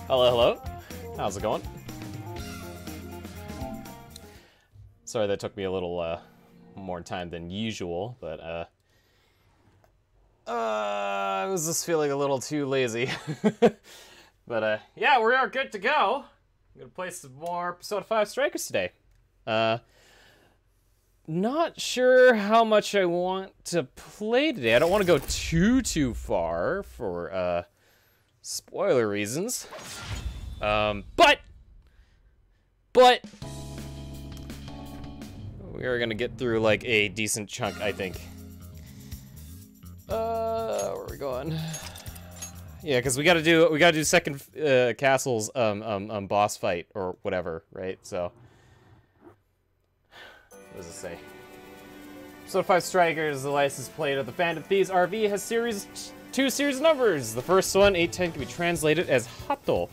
Hello, hello. How's it going? Sorry that took me a little more time than usual, but I was just feeling a little too lazy. But yeah, we are good to go. I'm gonna play some more Persona 5 Strikers today. Not sure how much I want to play today. I don't want to go too far for spoiler reasons. But we are gonna get through like a decent chunk, I think. Where are we going? Yeah, because we gotta do second castle's boss fight or whatever, right? So what does it say? Persona 5 Strikers, the license plate of the Phantom Thieves RV, has two series numbers. The first one, 810, can be translated as Hato,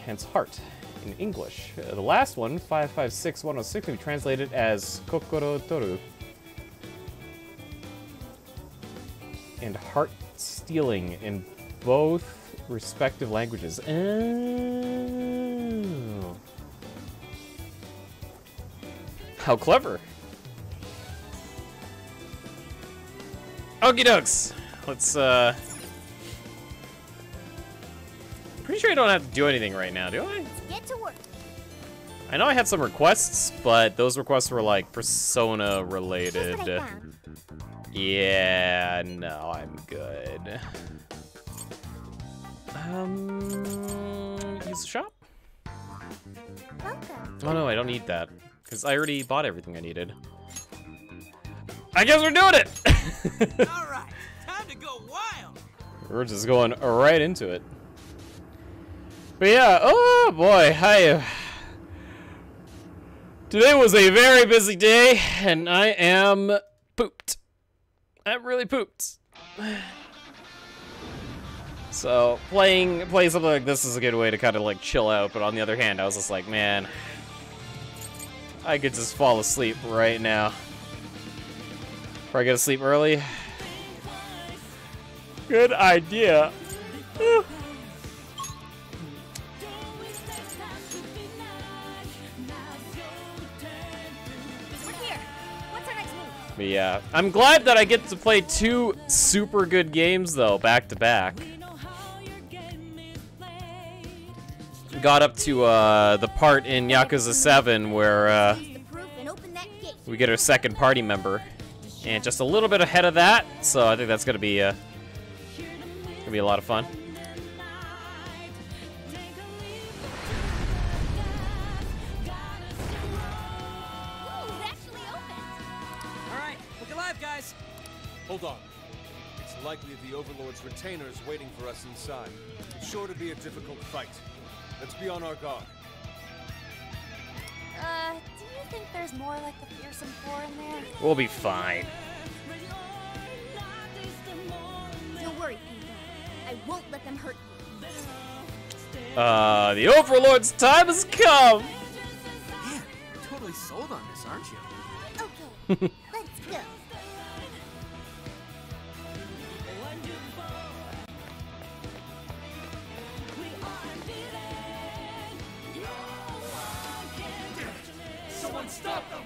hence heart in English. The last one, 556106, can be translated as Kokoro Toru, and heart stealing in both respective languages. Oh. How clever. Okie dokes. Let's, pretty sure I don't have to do anything right now, do I? Get to work. I know I had some requests, but those requests were like Persona related. Here's what I found. Yeah, no, I'm good. Use the shop? Welcome. Oh no, I don't need that, because I already bought everything I needed. I guess we're doing it! Alright, time to go wild! We're just going right into it. But yeah, oh boy, today was a very busy day, and I am pooped. I'm really pooped. So playing something like this is a good way to kind of like chill out, but on the other hand, I was just like, man, I could just fall asleep right now. Or I get to sleep early. Good idea. Whew. We're here. What's our next move? But yeah, I'm glad that I get to play two super good games though, back to back. Got up to the part in Yakuza 7 where Use the proof and open that gate. we get our second party member, and just a little bit ahead of that, so I think that's gonna be a lot of fun. Ooh, it actually opened. Alright, look alive, guys! Hold on. It's likely the Overlord's retainers waiting for us inside. It's sure to be a difficult fight. Let's be on our guard. Do you think there's more like the fearsome four in there? We'll be fine. Don't worry, Peter. I won't let them hurt you. The Overlord's time has come! Man, you're totally sold on this, aren't you? Okay, let's go. Someone stop them!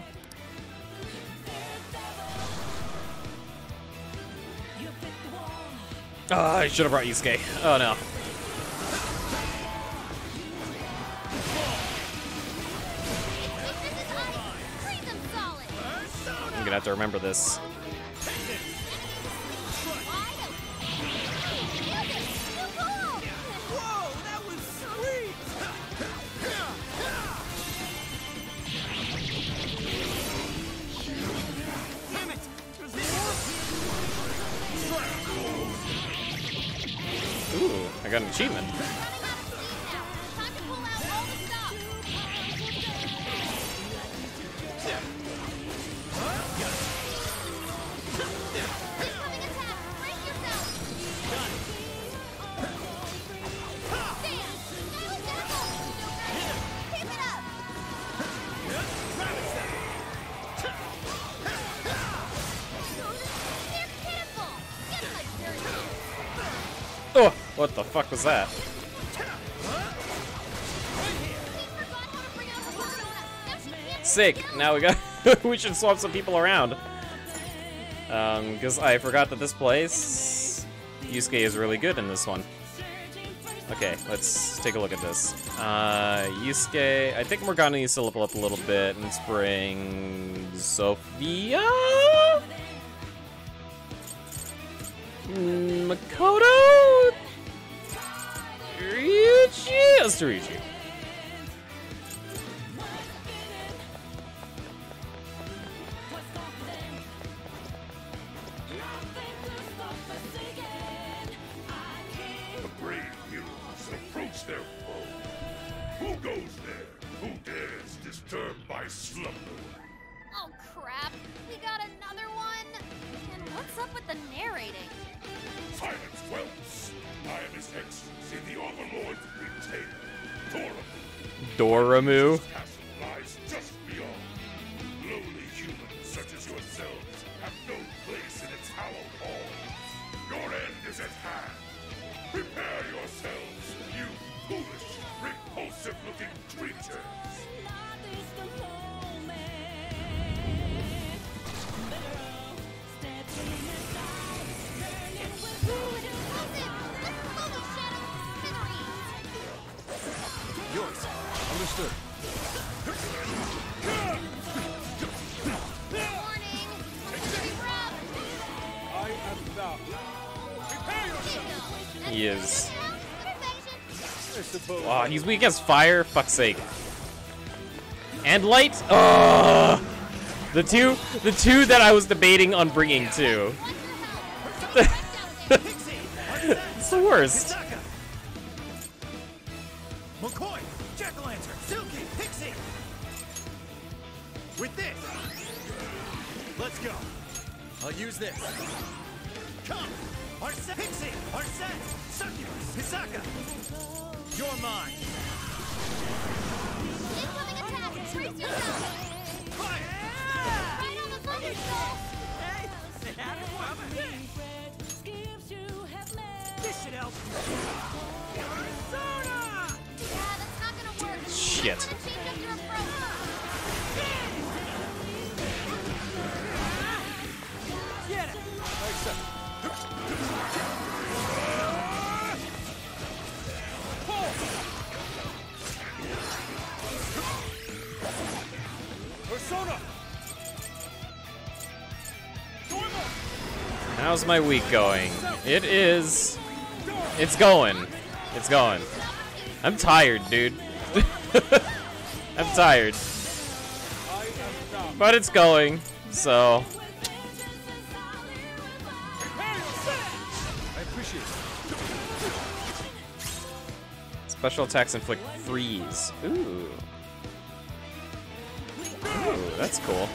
Oh, I should have brought Yusuke. Oh no. This is ice. Freeze them solid. I'm gonna have to remember this. Wide open. Use it. Too cool. Whoa, that was sweet! Damn it! There's more! Ooh, I got an achievement. Running out of steam now. Time to pull out all the stops. Incoming attack. Brace yourself. Damn. That was terrible. Keep it up. They're pitiful. Get my dirty. Oh, what the fuck was that? Sick. Now we got. We should swap some people around. Because I forgot that this place, Yusuke is really good in this one. Okay, let's take a look at this. Yusuke, I think Morgana needs to level up a little bit. Let's bring Sophia? Makoto? Ryuichi? Let's do Ryuichi. Their foe. Who goes there? Who dares disturb my slumber? Oh crap, we got another one? And what's up with the narrating? Silence, Wells. I am His Excellency, the Overlord's retainer, Doramu. Doramu? This castle lies just beyond. Lowly humans such as yourselves have no place in its hallowed halls. Your end is at hand. Prepare yourselves, you foolish, repulsive-looking creatures. Yours. Understood. Warning! It's gonna be rough! I am thou. Prepare yourself. He is. I suppose. Oh, he's weak as fire. Fuck's sake. And light. Oh, the two that I was debating on bringing too. It's the worst. McCoy, Jack-o'-lantern, Suki, Pixie. With this. Let's go. I'll use this. Come. Arsene, Pixie, Arsene, Succubus, Hisaka. You're mine. Incoming attack! Brace yourself! Fire! Right on the thunderstorm! Hey, they had it coming. This should help. Persona! Yeah, that's not gonna work. Shit. You wanna change up your approach. Get it. Persona! How's my week going? It is. It's going. It's going. I'm tired, dude. I'm tired. But it's going, so. I appreciate it. Special attacks inflict freeze. Ooh. Ooh, that's cool.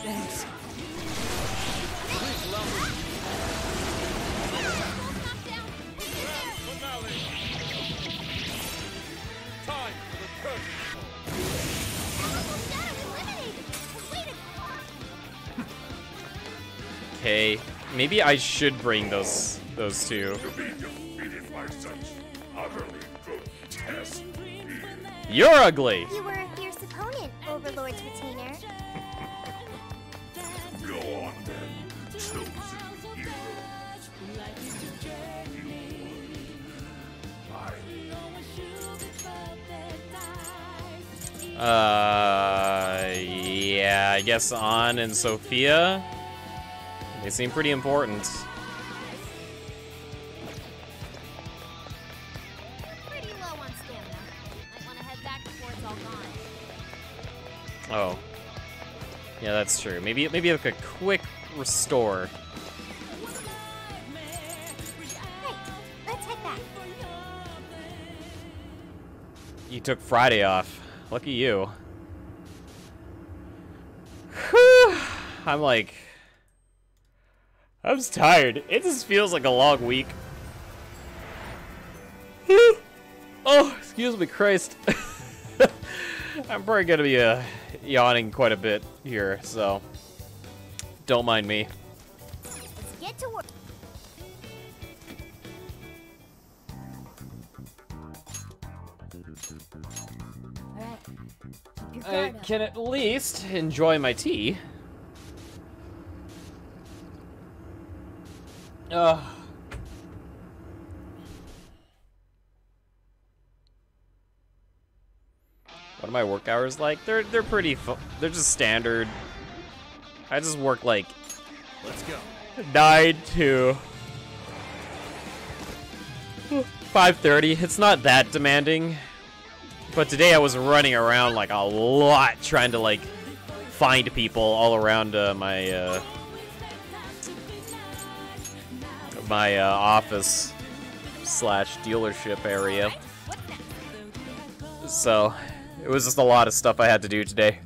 Thanks. Time for the curtain. Okay, maybe I should bring those two. To be defeated by such utterly grotesque beings. You're ugly. You were a fierce opponent, Overlord's retainer. Go on then, chosen heroes. Yeah, I guess An and Sophia. They seem pretty important. Pretty low on stamina. Might want to head back before it's all gone. Oh. Yeah, that's true. Maybe like a quick restore. Right, let's head back. You took Friday off. Lucky you. Whew. I'm just tired. It just feels like a long week. Whew. Oh, excuse me, Christ. I'm probably gonna be yawning quite a bit here, so don't mind me. Let's get to work. Alright. Keep your I guard up. can at least enjoy my tea. Ugh. What are my work hours like? They're pretty they're just standard. I just work like Let's go. 9 to 5:30. It's not that demanding. But today I was running around like a lot trying to like find people all around my office slash dealership area. So it was just a lot of stuff I had to do today.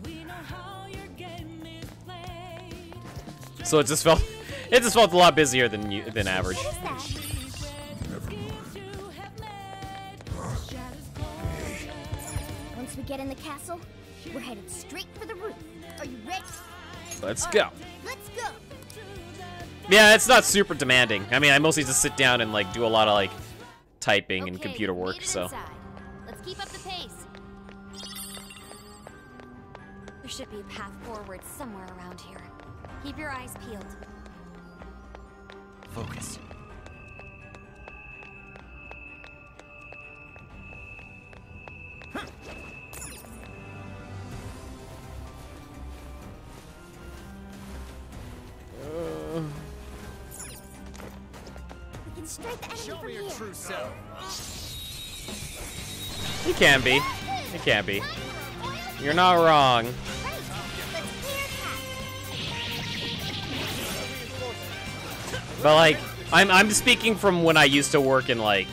So it just felt a lot busier than average. What is that? Once we get in the castle, we're headed straight for the roof. Are you ready? Let's go. Let's go. Yeah, it's not super demanding. I mean, I mostly just sit down and like do a lot of like typing and Okay, computer we've work, made it so. inside. Let's keep up the pace. There should be a path forward somewhere around here. Keep your eyes peeled. Focus. We can strike the enemy Show from me your here. true self. It can be. It can be. You're not wrong. Right. Let's clear path. But like, I'm speaking from when I used to work in like,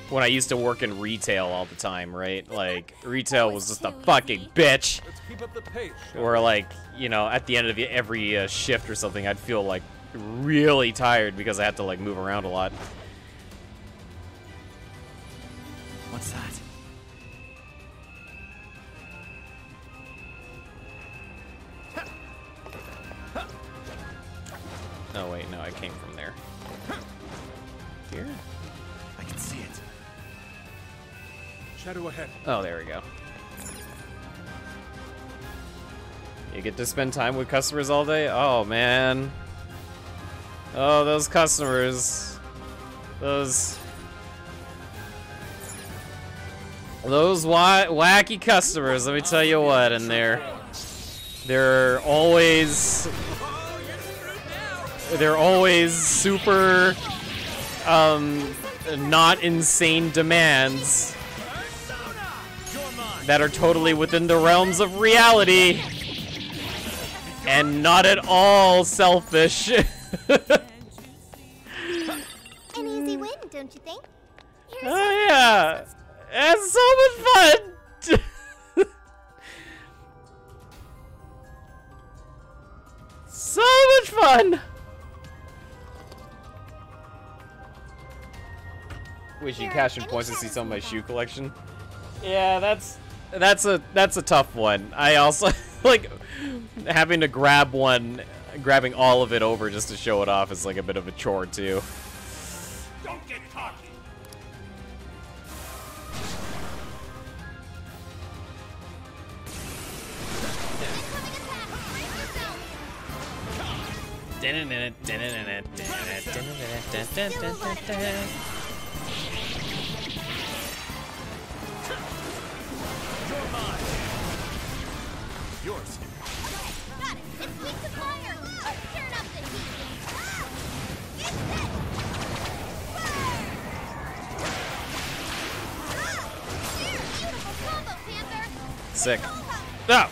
when I used to work in retail all the time, right? Like, retail was just a fucking bitch. Let's keep up the pace. Or like, you know, at the end of every shift or something, I'd feel like really tired because I had to like move around a lot. What's that? Oh wait, no, I came from there. Here? I can see it. Shadow ahead. Oh, there we go. You get to spend time with customers all day? Oh, man. Oh, those customers. Those wacky customers, let me tell you what, and they're always super not insane demands that are totally within the realms of reality and not at all selfish. An easy win, don't you think? Here's Oh yeah, that's so much fun. So much fun. Wish you cash in points to see some of my shoe collection. Yeah, that's a tough one. I also like having to grabbing all of it over just to show it off is like a bit of a chore too. Don't get cocky. You're mine. Yours. Got it. It's weak to fire. Turn up the heat. It's it. Here, beautiful combo, Panther. Sick. Ah!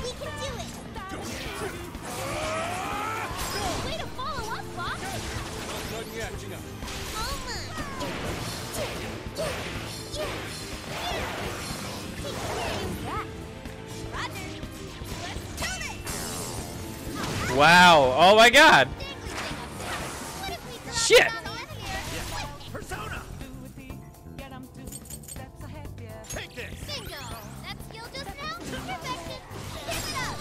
We can do it! Wow. Oh my god. Shit. Persona! Take this! Bingo! That skill just now? Perfection! Keep it up!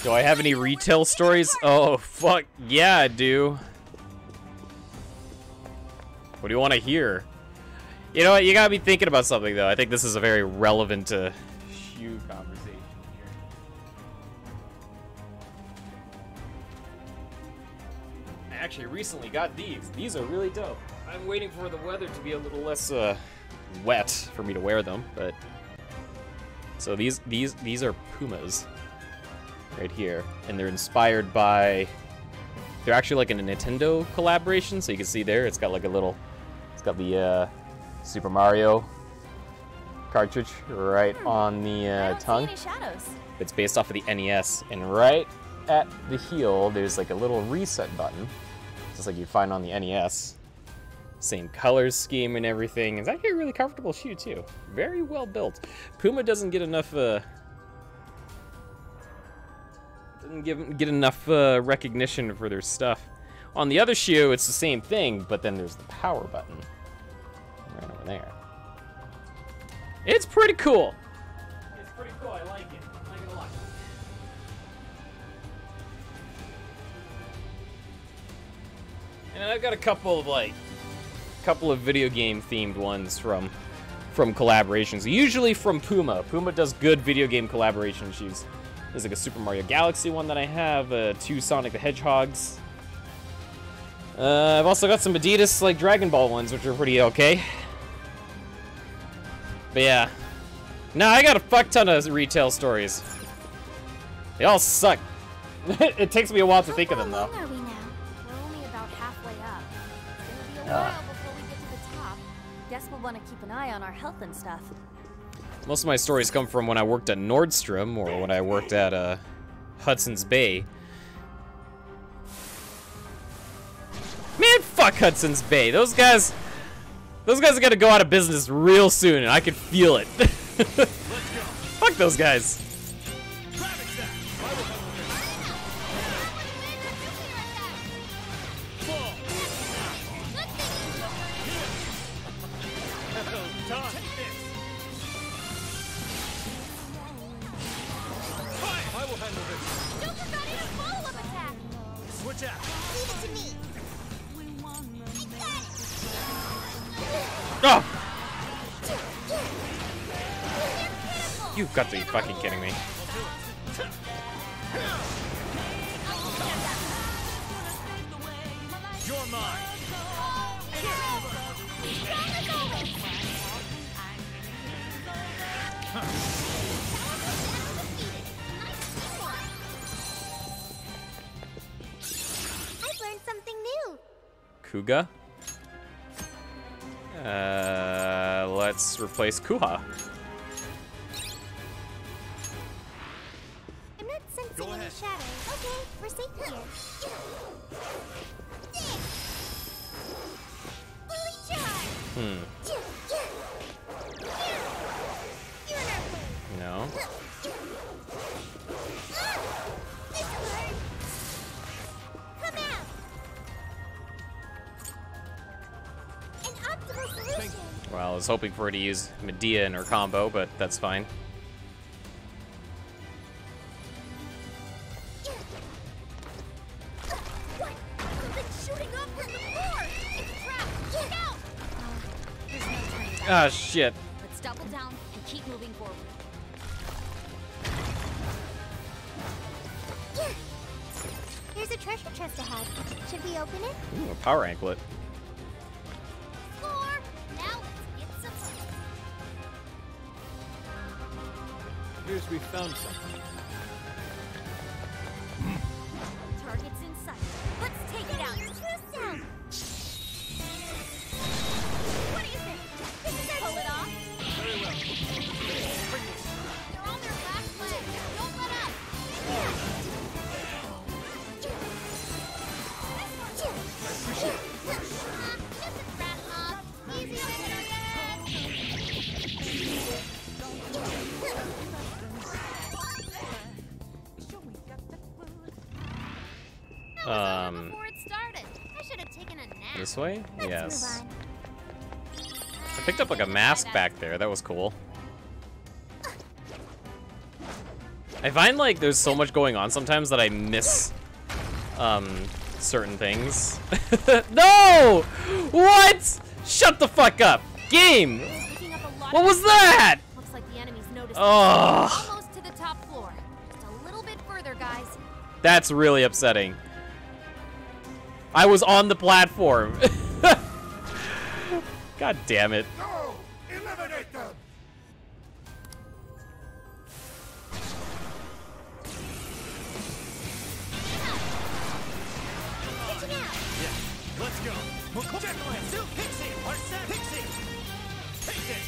Do I have any retail stories? Oh, fuck. Yeah, I do. What do you want to hear? You know what? You gotta be thinking about something, though. I think this is a very relevant shoe conversation here. I actually recently got these. These are really dope. I'm waiting for the weather to be a little less wet for me to wear them, but so these are Pumas right here, and they're inspired by. They're actually like in a Nintendo collaboration, so you can see there. It's got like a little. It's got the Super Mario cartridge right on the tongue. It's based off of the NES, and right at the heel, there's like a little reset button, just like you find on the NES. Same color scheme and everything. It's actually a really comfortable shoe too. Very well built. Puma doesn't get enough get enough recognition for their stuff. On the other shoe, it's the same thing, but then there's the power button right over there. It's pretty cool. It's pretty cool. I like it. I like it a lot. And I've got a couple of video game themed ones from collaborations. Usually from Puma. Puma does good video game collaboration shoes. There's like a Super Mario Galaxy one that I have, 2 Sonic the Hedgehogs. I've also got some Adidas like Dragon Ball ones, which are pretty okay. But yeah. Nah, I got a fuck ton of retail stories. They all suck. It takes me a while to think of them though. How far along are we now? We're only about halfway up. It's gonna be a while before we get to the top. Guess we'll want to keep an eye on our health and stuff. Most of my stories come from when I worked at Nordstrom or when I worked at Hudson's Bay. Man, fuck Hudson's Bay. Those guys are gonna go out of business real soon, and I can feel it. Fuck those guys. Switch out. Leave it to me. Oh! You've got to be fucking kidding me. You're mine. I've learned something new. Kuga? Let's replace Kuha. I'm not sensing Go any ahead. shadows. Okay, we're safe here. Fully charged. You're in our way. No. This'll hurt. Come out. An optimal solution. Well, I was hoping for her to use Medea in her combo, but that's fine. What? Something's shooting up from the floor. It's trapped. Look out. There's no turning back. Ah, shit. Let's double down and keep moving forward. There's a treasure chest ahead. Should we open it? Ooh, a power anklet. Score! Now let's get some. Appears we found something. Target's in sight. Let's take it out. Down. What do you think? This is it. Pull it off. Very well. Bring this. They're on their last leg. Don't let up. Just a rat mob. Easy victory. Before it started. I should have taken a nap. This way? Let's Yes. move on. I picked up like a mask back there. That was cool. I find like there's so much going on sometimes that I miss certain things. No! What? Shut the fuck up. Game! What was that? Looks like the enemy's noticed. Oh, Almost to the top floor. Just a little bit further, guys. that's really upsetting. I was on the platform. God damn it. Go! Eliminate them! Reaching out. Let's go. Pixie! Pixie! Take this!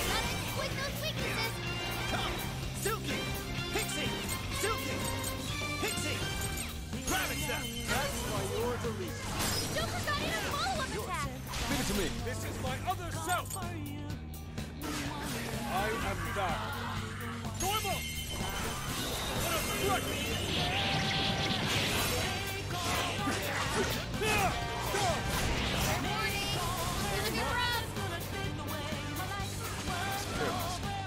Gotta exploit those weaknesses. Come! Suki! Pixie! Suki! Pixie! Gravity step! That's why you're the lead. Joker got in a follow-up attack. Leave it to me. This is my other self. I am that. Dormo! What a threat! Warning. Here's a good run.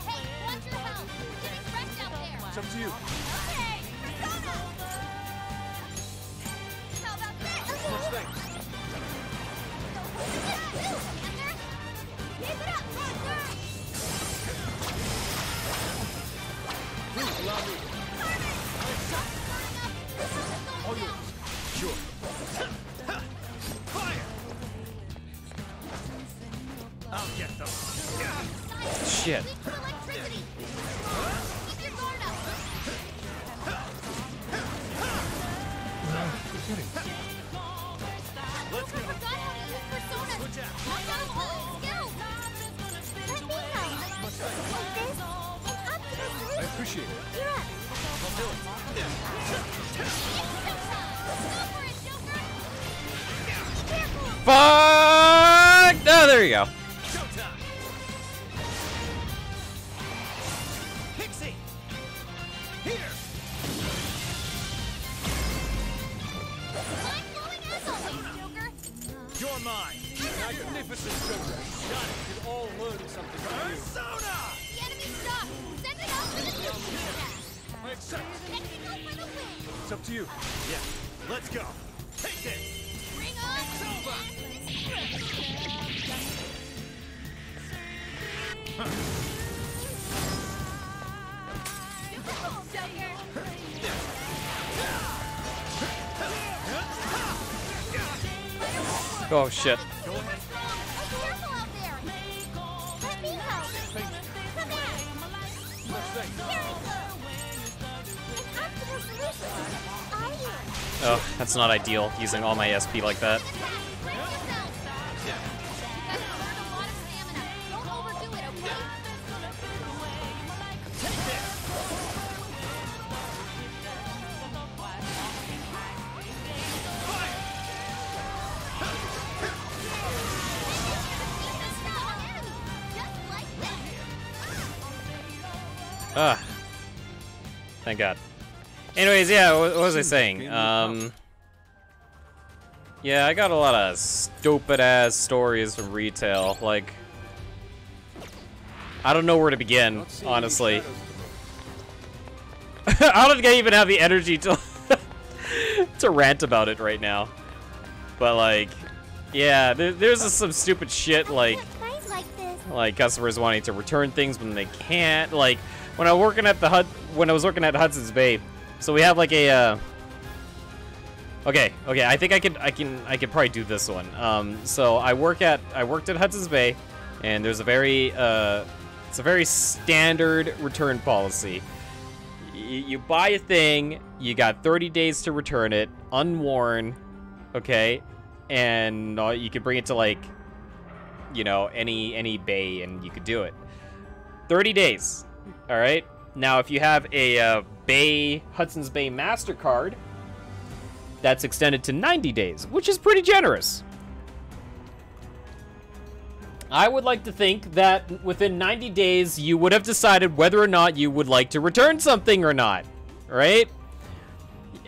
Hey, watch your health. Getting wrecked out there. It's up to you. Okay, Persona. How about this? Much thanks. Keep it up, Thunder. Please allow me. All yours. Sure. Fire! I'll get them. Shit. Weak to electricity. Keep your guard up. Let's go. Forgot how to use Persona. Switch out. Knock out all its skills. Let me help. Like this, an Optimus I Solution. appreciate it. You're up. I'll do it. Go for it, Joker. Careful. Fuck! Oh, there you go. Showtime! Pixie! Here! Mind-blowing as always, Joker. You're mine! Magnificent Joker. Got it! We could all learn something from you. Persona! The enemy's stuck. Send it out for the fusion attack. I accept. Technical for the win. It's up to you. Yeah, let's go! Take this! Bring on It's over. Beautiful, Joker. Oh, shit. Go ahead. Careful out there. Let me help. Come back. Much thanks. Here. An Optimus Solution. I win. Oh, that's not ideal, using all my SP like that. Brace yourself. You guys have burned a lot of stamina. Don't overdo it, okay? Take this! Just like that. Ah. Thank God. Anyways, yeah, what was I saying? Yeah, I got a lot of stupid-ass stories from retail. Like, I don't know where to begin, Not seeing any honestly. shadows at the moment. I don't think I even have the energy to to rant about it right now. But like, yeah, there's just some stupid shit like Guys like this. customers wanting to return things when they can't. Like when I was working at Hudson's Bay, so we have like a. Okay, I think I could probably do this one. So I worked at Hudson's Bay, and there's a very it's a very standard return policy. You buy a thing, you got 30 days to return it, unworn, okay, and you could bring it to like, you know, any bay, and you could do it. 30 days, all right. Now, if you have a Hudson's Bay MasterCard, that's extended to 90 days, which is pretty generous. I would like to think that within 90 days, you would have decided whether or not you would like to return something or not, right?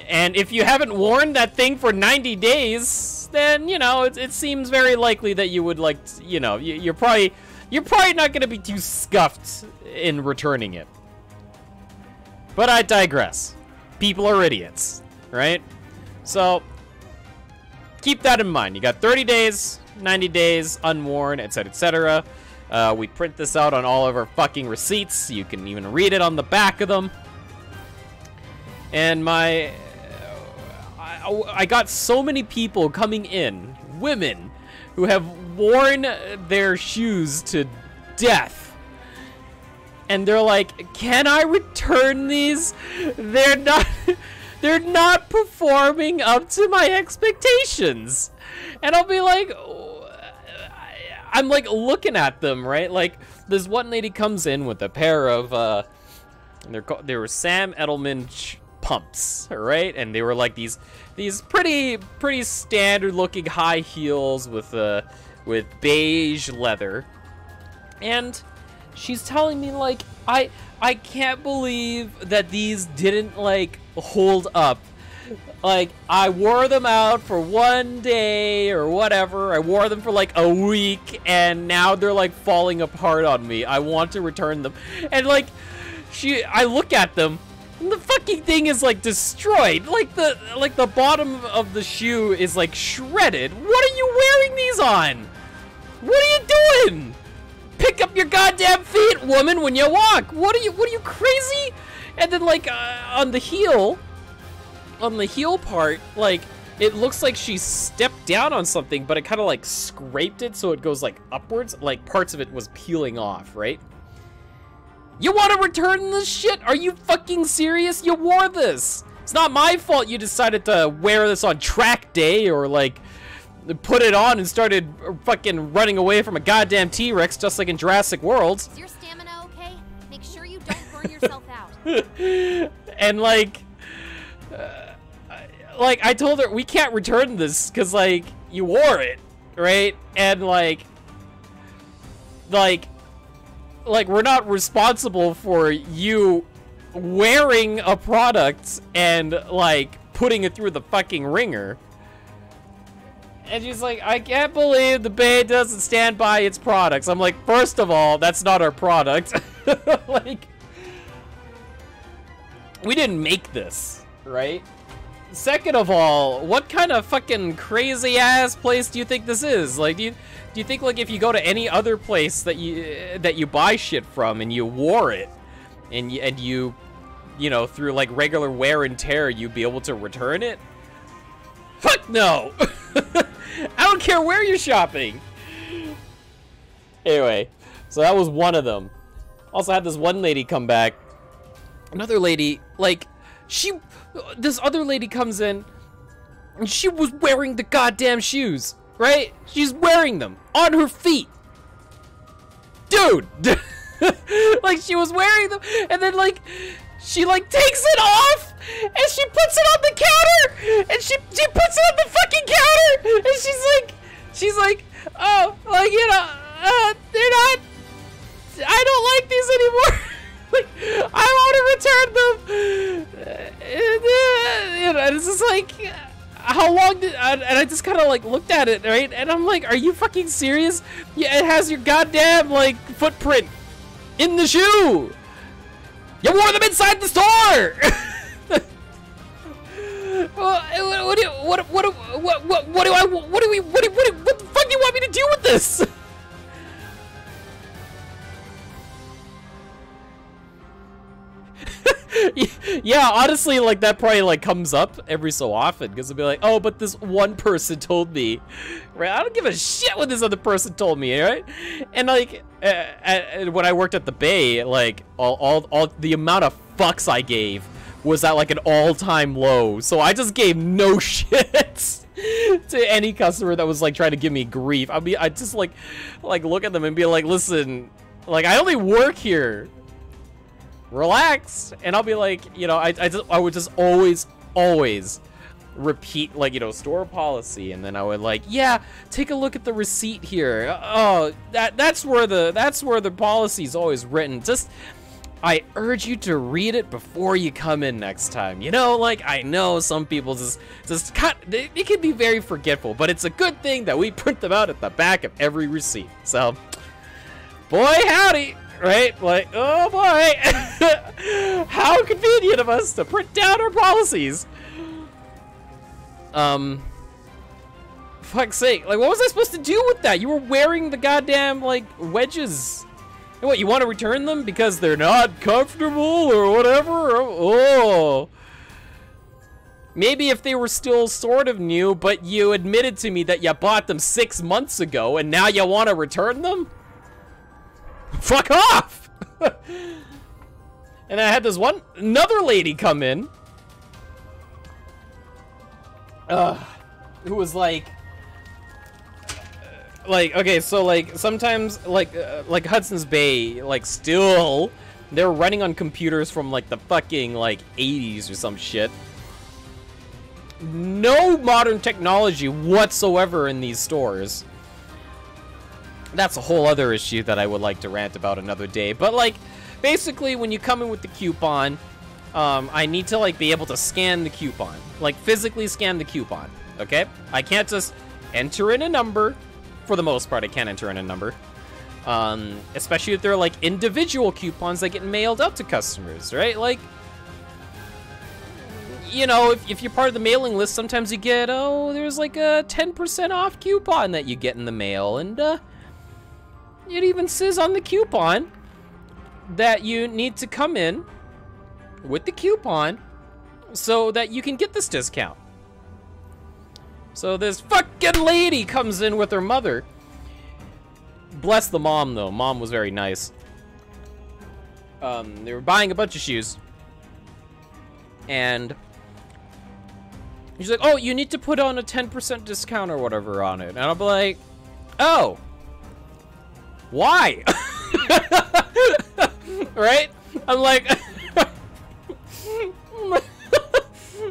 And if you haven't worn that thing for 90 days, then, you know, it seems very likely that you would, like, you know, you're probably not going to be too scuffed in returning it. But I digress. People are idiots, right? So, keep that in mind. You got 30 days, 90 days, unworn, etc., etc. We print this out on all of our fucking receipts. You can even read it on the back of them. And I got so many people coming in, women, who have worn their shoes to death. And they're like, can I return these? They're not performing up to my expectations. And I'll be like, I'm like looking at them, right? Like this one lady comes in with a pair of, they were Sam Edelman pumps, right? And they were like these pretty standard looking high heels with beige leather. And she's telling me like, I can't believe that these didn't like hold up. Like, I wore them out for one day or whatever. I wore them for like a week and now they're like falling apart on me. I want to return them. And like, I look at them and the fucking thing is like destroyed. Like the bottom of the shoe is like shredded. What are you wearing these on? What are you doing? Pick up your goddamn feet, woman, when you walk. What are you crazy? And then like on the heel part, like it looks like she stepped down on something, but it kind of like scraped it so it goes like upwards, like parts of it was peeling off, right? You want to return this shit? Are you fucking serious? You wore this. It's not my fault you decided to wear this on track day or like put it on and started fucking running away from a goddamn T-Rex just like in Jurassic World. Is your stamina okay? Make sure you don't burn yourself out. And like I told her we can't return this because like you wore it, right? And like we're not responsible for you wearing a product and like putting it through the fucking ringer. And she's like, I can't believe the Bay doesn't stand by its products. I'm like, first of all, that's not our product. Like, we didn't make this, right? Second of all, what kind of fucking crazy ass place do you think this is? Like, do you think like if you go to any other place that you buy shit from and you wore it and you know, through like regular wear and tear, you'd be able to return it? Fuck no! I don't care where you're shopping. Anyway, so that was one of them. Also had this one lady come back. Another lady, like, this other lady comes in and she was wearing the goddamn shoes, right? She's wearing them on her feet. Dude! Like, she was wearing them and then, like, she, like, takes it off and she puts it on the counter and she puts it on the fucking counter and she's like, oh, like, you know, they're not, I don't like these anymore. Like, I want to return them. You know, and it's just like, how long did, and I just kind of like looked at it, right? And I'm like, are you fucking serious? Yeah, it has your goddamn, like, footprint in the shoe. You wore them inside the store. What the fuck do you want me to do with this? Yeah, honestly, like, that probably, like, comes up every so often, because it'll be like, oh, but this one person told me, right? I don't give a shit what this other person told me, right? And, like, when I worked at the Bay, like, all the amount of fucks I gave was at, like, an all-time low, so I just gave no shit to any customer that was, like, trying to give me grief. I just, like, look at them and be like, listen, like, I only work here. Relax. And I'll be like, you know, I would just always repeat, like, you know, store policy, and then I would like, yeah, take a look at the receipt here. Oh, that's where the policy is always written. Just I urge you to read it before you come in next time. You know, like, I know some people just cut, they can be very forgetful, but it's a good thing that we print them out at the back of every receipt. So, boy howdy, right? Like, oh boy, how convenient of us to print down our policies. Fuck's sake, like, what was I supposed to do with that? You were wearing the goddamn, like, wedges. And what, you want to return them because they're not comfortable or whatever? Oh. Maybe if they were still sort of new, but you admitted to me that you bought them 6 months ago and now you want to return them? Fuck off! And I had this another lady come in. Who was like, okay, so like sometimes like Hudson's Bay, like still they're running on computers from like the fucking like 80s or some shit. No modern technology whatsoever in these stores. That's a whole other issue that I would like to rant about another day. But like basically when you come in with the coupon, I need to like be able to scan the coupon, like physically scan the coupon. Okay, I can't just enter in a number. For the most part, I can't enter in a number. Especially if they're like individual coupons that get mailed out to customers, right? Like, you know, if you're part of the mailing list, sometimes you get, oh, there's like a 10% off coupon that you get in the mail. And it even says on the coupon that you need to come in with the coupon so that you can get this discount. So this fucking lady comes in with her mother. Bless the mom, though. Mom was very nice. They were buying a bunch of shoes. And she's like, oh, you need to put on a 10% discount or whatever on it. And I'll be like, oh. Why? Right? I'm like...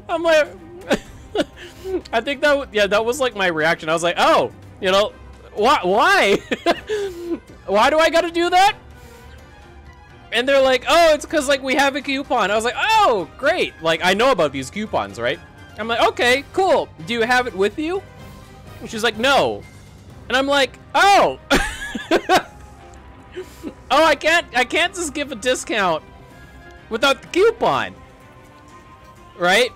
I'm like... I think that was like my reaction. I was like, oh, you know, why? Why do I gotta do that? And they're like, oh, it's because like we have a coupon. I was like, oh, great. Like I know about these coupons, right? I'm like, okay, cool. Do you have it with you? And she's like, no. And I'm like, oh. Oh, I can't just give a discount without the coupon. Right?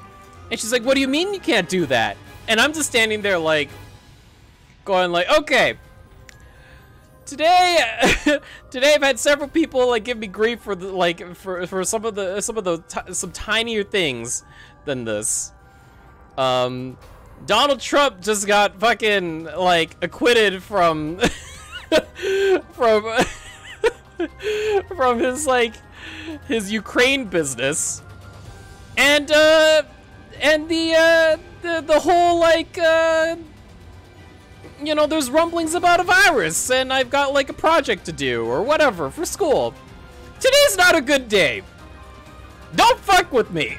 And she's like, what do you mean you can't do that? And I'm just standing there like, going like, okay. Today I've had several people like give me grief for the like for some tinier things than this. Donald Trump just got fucking like acquitted from from his like his Ukraine business, and the whole like you know, there's rumblings about a virus and I've got like a project to do or whatever for school. Today's not a good day. Don't fuck with me.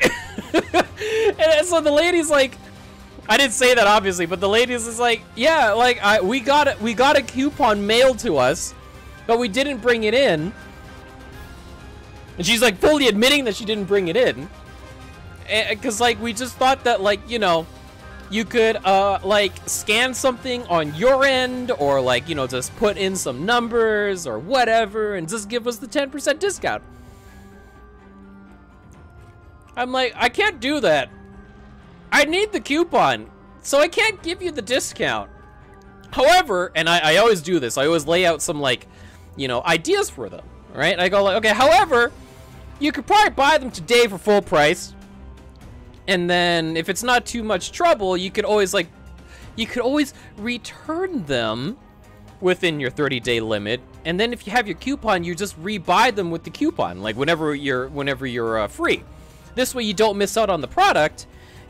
And so the lady's like, I didn't say that obviously, but the lady's is like, yeah, like we got a coupon mailed to us, but we didn't bring it in. And she's like fully admitting that she didn't bring it in. Cause like we just thought that like, you know, you could like scan something on your end or like, you know, just put in some numbers or whatever and just give us the 10% discount. I'm like, I can't do that. I need the coupon, so I can't give you the discount. However, and I always do this, I always lay out some like, you know, ideas for them, right? I go like, okay, however, you could probably buy them today for full price. And then if it's not too much trouble, you could always like, you could always return them within your 30-day limit. And then if you have your coupon, you just rebuy them with the coupon, like whenever you're free. This way you don't miss out on the product.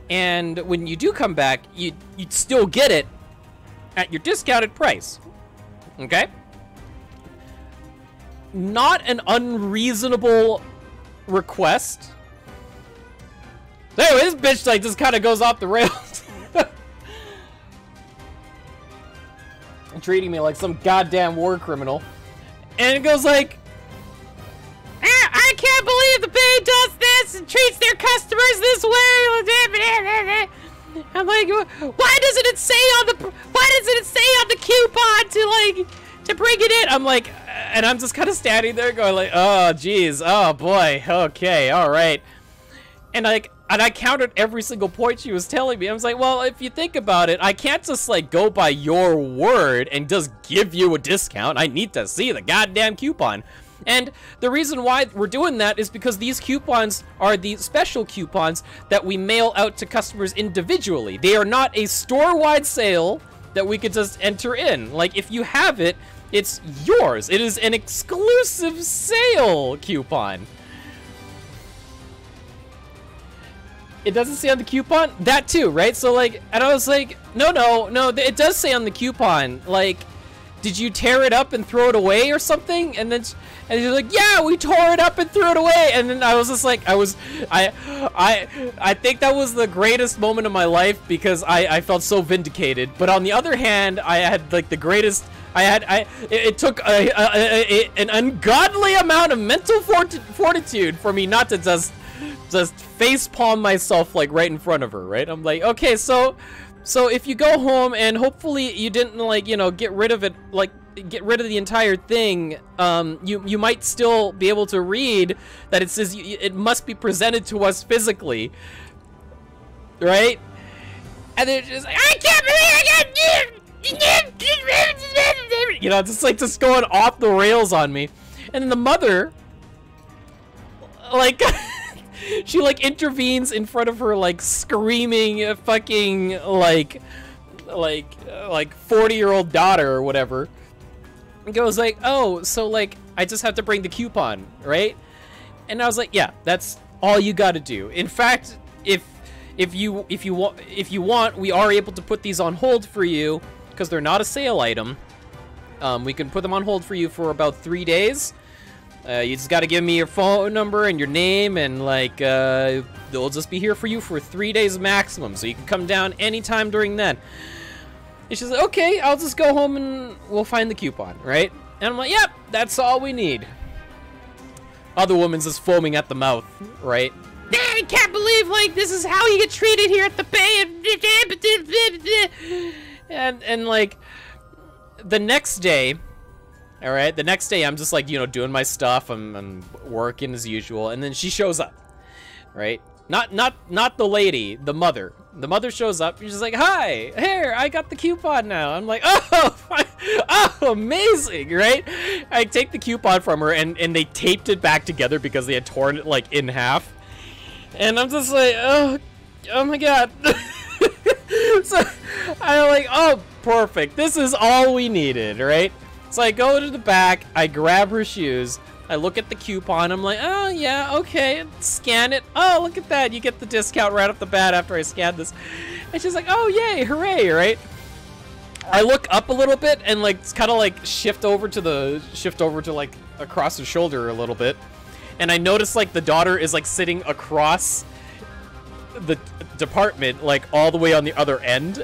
And when you do come back, you'd still get it at your discounted price. Okay? Not an unreasonable request. Anyway, this bitch like just kind of goes off the rails. Treating me like some goddamn war criminal. And it goes like, I can't why doesn't it say on the coupon to bring it in? I'm like, and I'm just kind of standing there going like, oh geez, oh boy, okay, all right. And I counted every single point she was telling me. I was like, well, if you think about it, I can't just like go by your word and just give you a discount. I need to see the goddamn coupon. And the reason why we're doing that is because these coupons are the special coupons that we mail out to customers individually. They are not a store-wide sale that we could just enter in. Like, if you have it, it's yours. It is an exclusive sale coupon. It doesn't say on the coupon? That too, right? So, like, and I was like, no, it does say on the coupon, like, did you tear it up and throw it away or something? And then she's like, yeah, we tore it up and threw it away. And then I was just like, I think that was the greatest moment of my life because I felt so vindicated. But on the other hand, I had like the greatest, it took an ungodly amount of mental fortitude for me not to just face palm myself like right in front of her, right? I'm like, okay, so if you go home and hopefully you didn't like, you know, get rid of it, like get rid of the entire thing, you might still be able to read that it says it must be presented to us physically, right? And they're just like, I can't believe I got, you know, just going off the rails on me. And then the mother, like, she like intervenes in front of her like screaming fucking like 40-year-old daughter or whatever. And goes like, oh, so like I just have to bring the coupon, right? And I was like, yeah, that's all you got to do. In fact, if you want, we are able to put these on hold for you because they're not a sale item. We can put them on hold for you for about 3 days. You just got to give me your phone number and your name, and like they'll just be here for you for 3 days maximum, so you can come down anytime during then. And she's like, okay, I'll just go home and we'll find the coupon, right? And I'm like, yep, that's all we need. Other woman's just foaming at the mouth, right? I can't believe like this is how you get treated here at the Bay. And like the next day. All right, the next day I'm just like, you know, doing my stuff. I'm working as usual, and then she shows up, right? Not the lady, the mother. The mother shows up. She's like, "Hi, here, I got the coupon now." I'm like, "Oh, amazing!" Right? I take the coupon from her, and they taped it back together because they had torn it like in half, and I'm just like, "Oh my god!" So I'm like, "Oh, perfect. This is all we needed, right?" So I go to the back, I grab her shoes, I look at the coupon, I'm like, oh yeah, okay, scan it. Oh, look at that, you get the discount right off the bat after I scan this. And she's like, oh yay, hooray, right? I look up a little bit and like kind of like shift over to like across her shoulder a little bit. And I notice like the daughter is like sitting across the department, like all the way on the other end.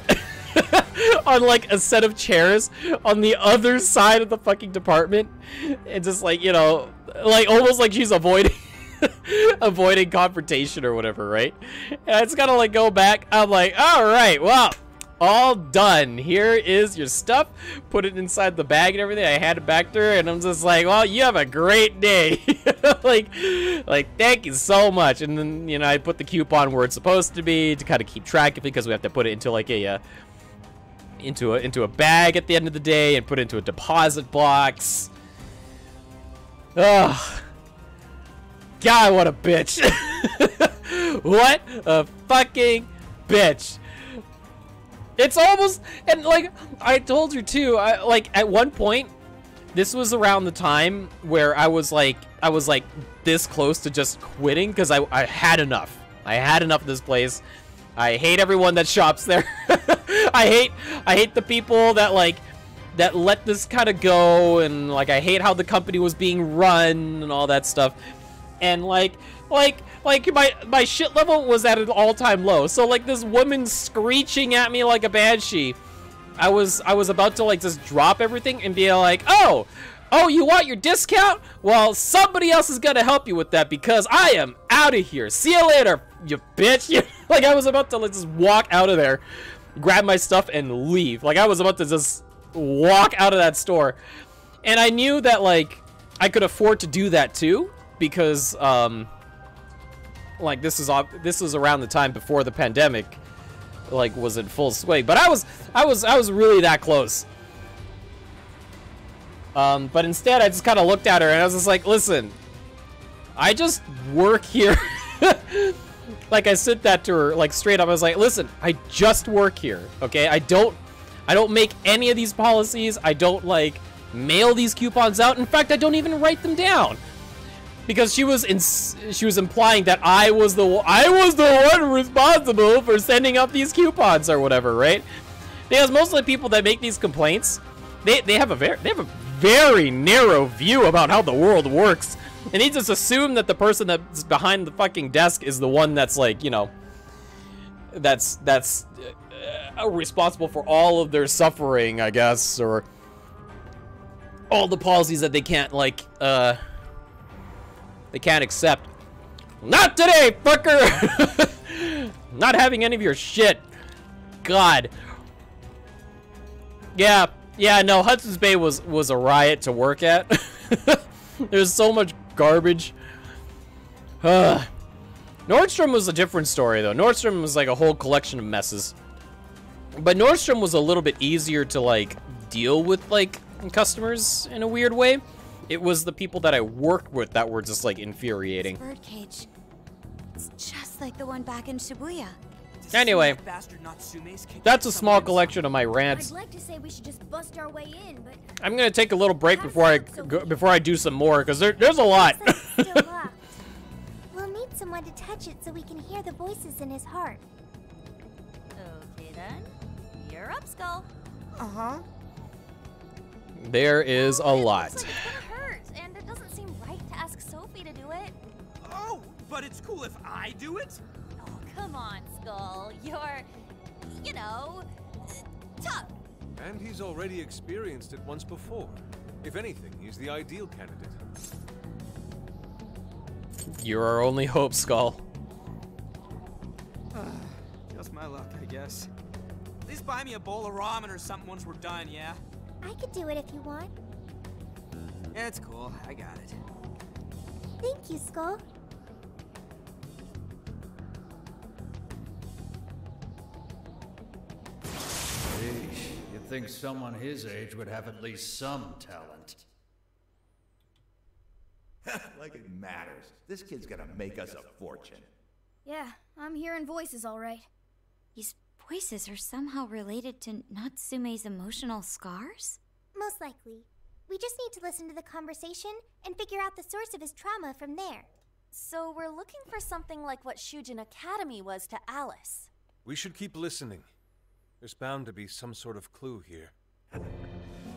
On like a set of chairs on the other side of the fucking department, and just like, you know, like almost like she's avoiding confrontation or whatever, right? And I just gotta like go back. I'm like, all right, well, all done. Here is your stuff. Put it inside the bag and everything. I had it back to her, and I'm just like, well, you have a great day. like thank you so much. And then, you know, I put the coupon where it's supposed to be to kind of keep track of it, because we have to put it into like a into a bag at the end of the day and put it into a deposit box. Ugh. God, what a bitch. What a fucking bitch. It's almost, and like I told you too, like at one point, this was around the time where I was like this close to just quitting, because I had enough. I had enough of this place. I hate everyone that shops there. I hate the people that let this kind of go, and like I hate how the company was being run and all that stuff. And like my shit level was at an all-time low. So like this woman screeching at me like a banshee, I was about to like just drop everything and be like, oh, you want your discount? Well, somebody else is gonna help you with that, because I am out of here. See you later, you bitch. Like I was about to like just walk out of there, grab my stuff, and leave. Like, I was about to just walk out of that store. And I knew that, like, I could afford to do that, too. Because, like, this was around the time before the pandemic, like, was in full swing. But I was really that close. But instead, I just kind of looked at her, and I was just like, listen, I just work here. Like, I said that to her, like, straight up. I was like, listen, I just work here, okay? I don't make any of these policies. I don't, like, mail these coupons out. In fact, I don't even write them down. Because she was implying that I was the one responsible for sending out these coupons or whatever, right? Because most of the people that make these complaints, they have a very narrow view about how the world works. And they just assume that the person that's behind the fucking desk is the one that's, like, you know, that's responsible for all of their suffering, I guess, or all the policies that they can't, like, they can't accept. Not today, fucker! Not having any of your shit. God. Yeah, no, Hudson's Bay was a riot to work at. There's so much garbage. Nordstrom was a different story, though. Nordstrom was like a whole collection of messes. But Nordstrom was a little bit easier to, like, deal with, like, customers in a weird way. It was the people that I worked with that were just, like, infuriating. Birdcage. It's just like the one back in Shibuya. Anyway, that's a small collection of my rants. I'd like to say we should just bust our way in, but I'm gonna take a little break before I do some more, because there's a lot. Still locked. We'll need someone to touch it so we can hear the voices in his heart. okay then. You're up, Skull. Uh-huh. There is a lot. It looks like it's gonna hurt, and it doesn't seem right to ask Sophie to do it. Oh, but it's cool if I do it? Oh, come on, Skull. You're, you know, tough. And he's already experienced it once before. If anything, he's the ideal candidate. You're our only hope, Skull. Just my luck, I guess. At least buy me a bowl of ramen or something once we're done, yeah? I could do it if you want. Yeah, it's cool. I got it. Thank you, Skull. You'd think someone his age would have at least some talent. Like it matters. This kid's gonna make us a fortune. Yeah, I'm hearing voices all right. These voices are somehow related to Natsume's emotional scars? Most likely. We just need to listen to the conversation and figure out the source of his trauma from there. So we're looking for something like what Shujin Academy was to Alice. We should keep listening. There's bound to be some sort of clue here.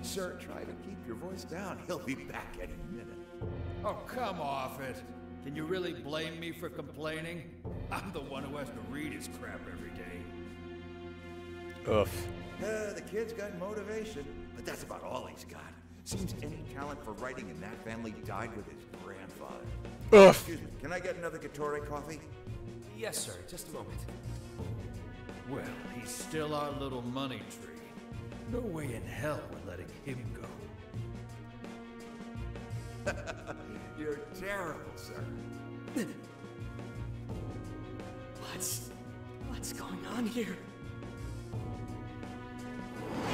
Sir, try to keep your voice down. He'll be back any minute. Oh, come off it. Can you really blame me for complaining? I'm the one who has to read his crap every day. Oof. The kid's got motivation, but that's about all he's got. Seems any talent for writing in that family died with his grandfather. Oof. Excuse me, can I get another Gatorade coffee? Yes, sir. Just a moment. Well, he's still our little money tree. No way in hell we're letting him go. You're terrible, sir. What's going on here?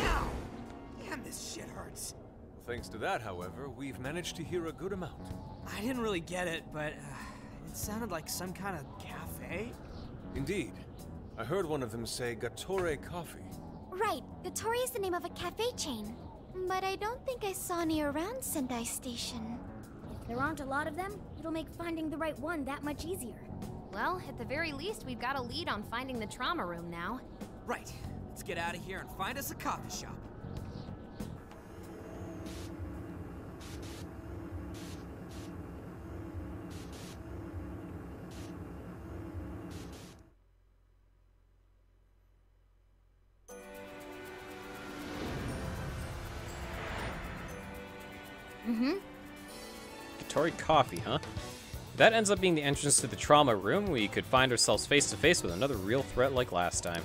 Ow! Damn, this shit hurts. Thanks to that, however, we've managed to hear a good amount. I didn't really get it, but it sounded like some kind of cafe. Indeed. I heard one of them say Gatore Coffee. Right, Gatori is the name of a cafe chain. But I don't think I saw any around Sendai Station. If there aren't a lot of them, it'll make finding the right one that much easier. Well, at the very least, we've got a lead on finding the trauma room now. Right. Let's get out of here and find us a coffee shop. Gatori Coffee, huh? That ends up being the entrance to the trauma room. We could find ourselves face to face with another real threat like last time.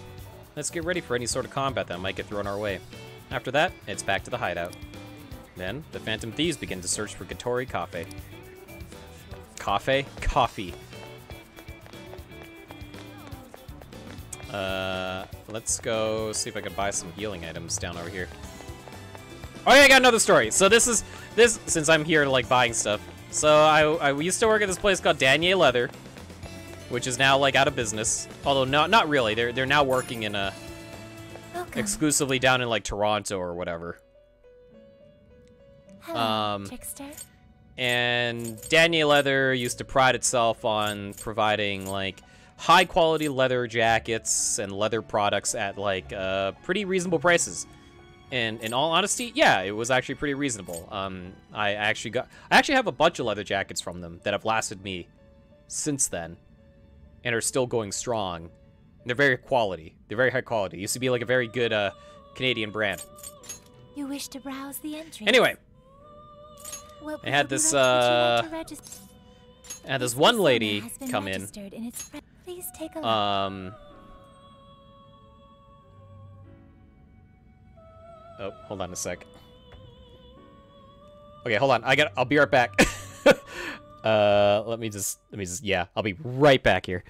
Let's get ready for any sort of combat that might get thrown our way. After that, it's back to the hideout. Then, the Phantom Thieves begin to search for Gattori Cafe. Cafe? Coffee. Let's go see if I can buy some healing items down over here. Oh yeah, I got another story. So this, since I'm here like buying stuff. So I used to work at this place called Danier Leather, which is now like out of business. Although not really. They're now working in a exclusively down in like Toronto or whatever. Hello, Trickster. And Danier Leather used to pride itself on providing like high quality leather jackets and leather products at like pretty reasonable prices. And in all honesty, yeah, it was actually pretty reasonable. I actually have a bunch of leather jackets from them that have lasted me since then and are still going strong. They're very quality. They're very high quality. It used to be like a very good Canadian brand. You wish to browse the entry. Anyway, What I had would you this like to register? and this one lady Has been come in. registered in its Please take a look. Oh, hold on a sec. Okay, hold on. I'll be right back. Let me just, yeah, I'll be right back here.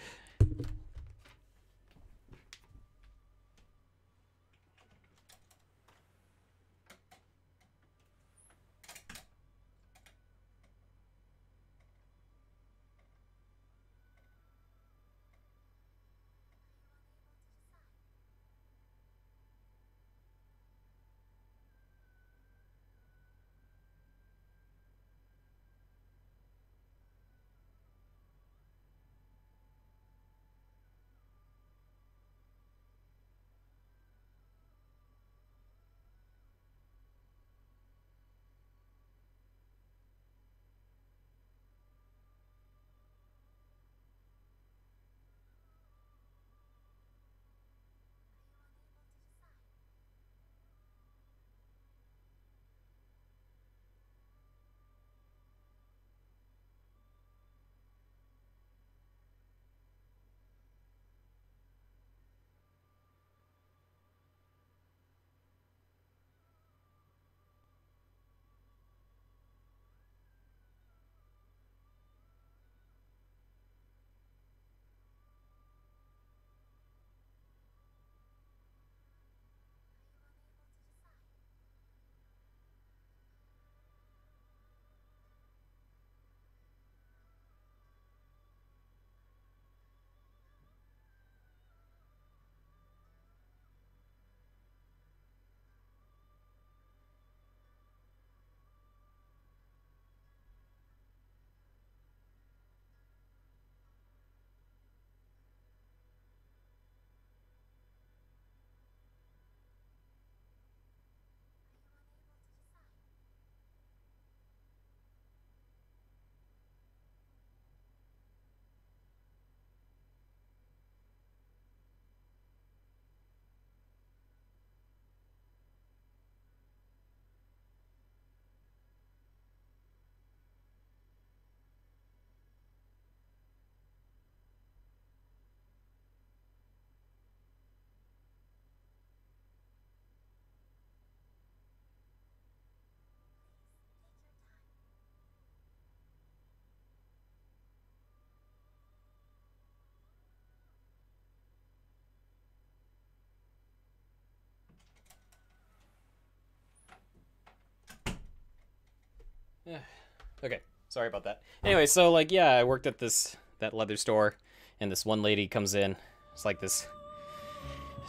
Okay, sorry about that. Anyway, so like, yeah, I worked at that leather store, and this one lady comes in. It's like this.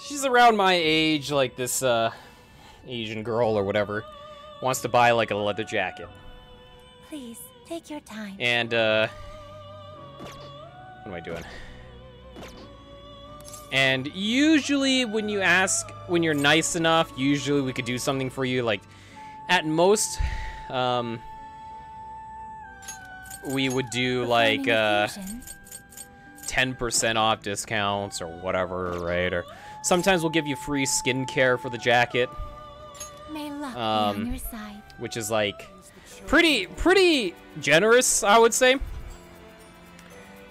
She's around my age, like this Asian girl or whatever, wants to buy like a leather jacket. Please take your time. And what am I doing? And usually when you ask, when you're nice enough, usually we could do something for you. Like, at most, we would do like 10% off discounts or whatever, right? Or sometimes we'll give you free skincare for the jacket. May luck be on your side. Which is like pretty generous, I would say.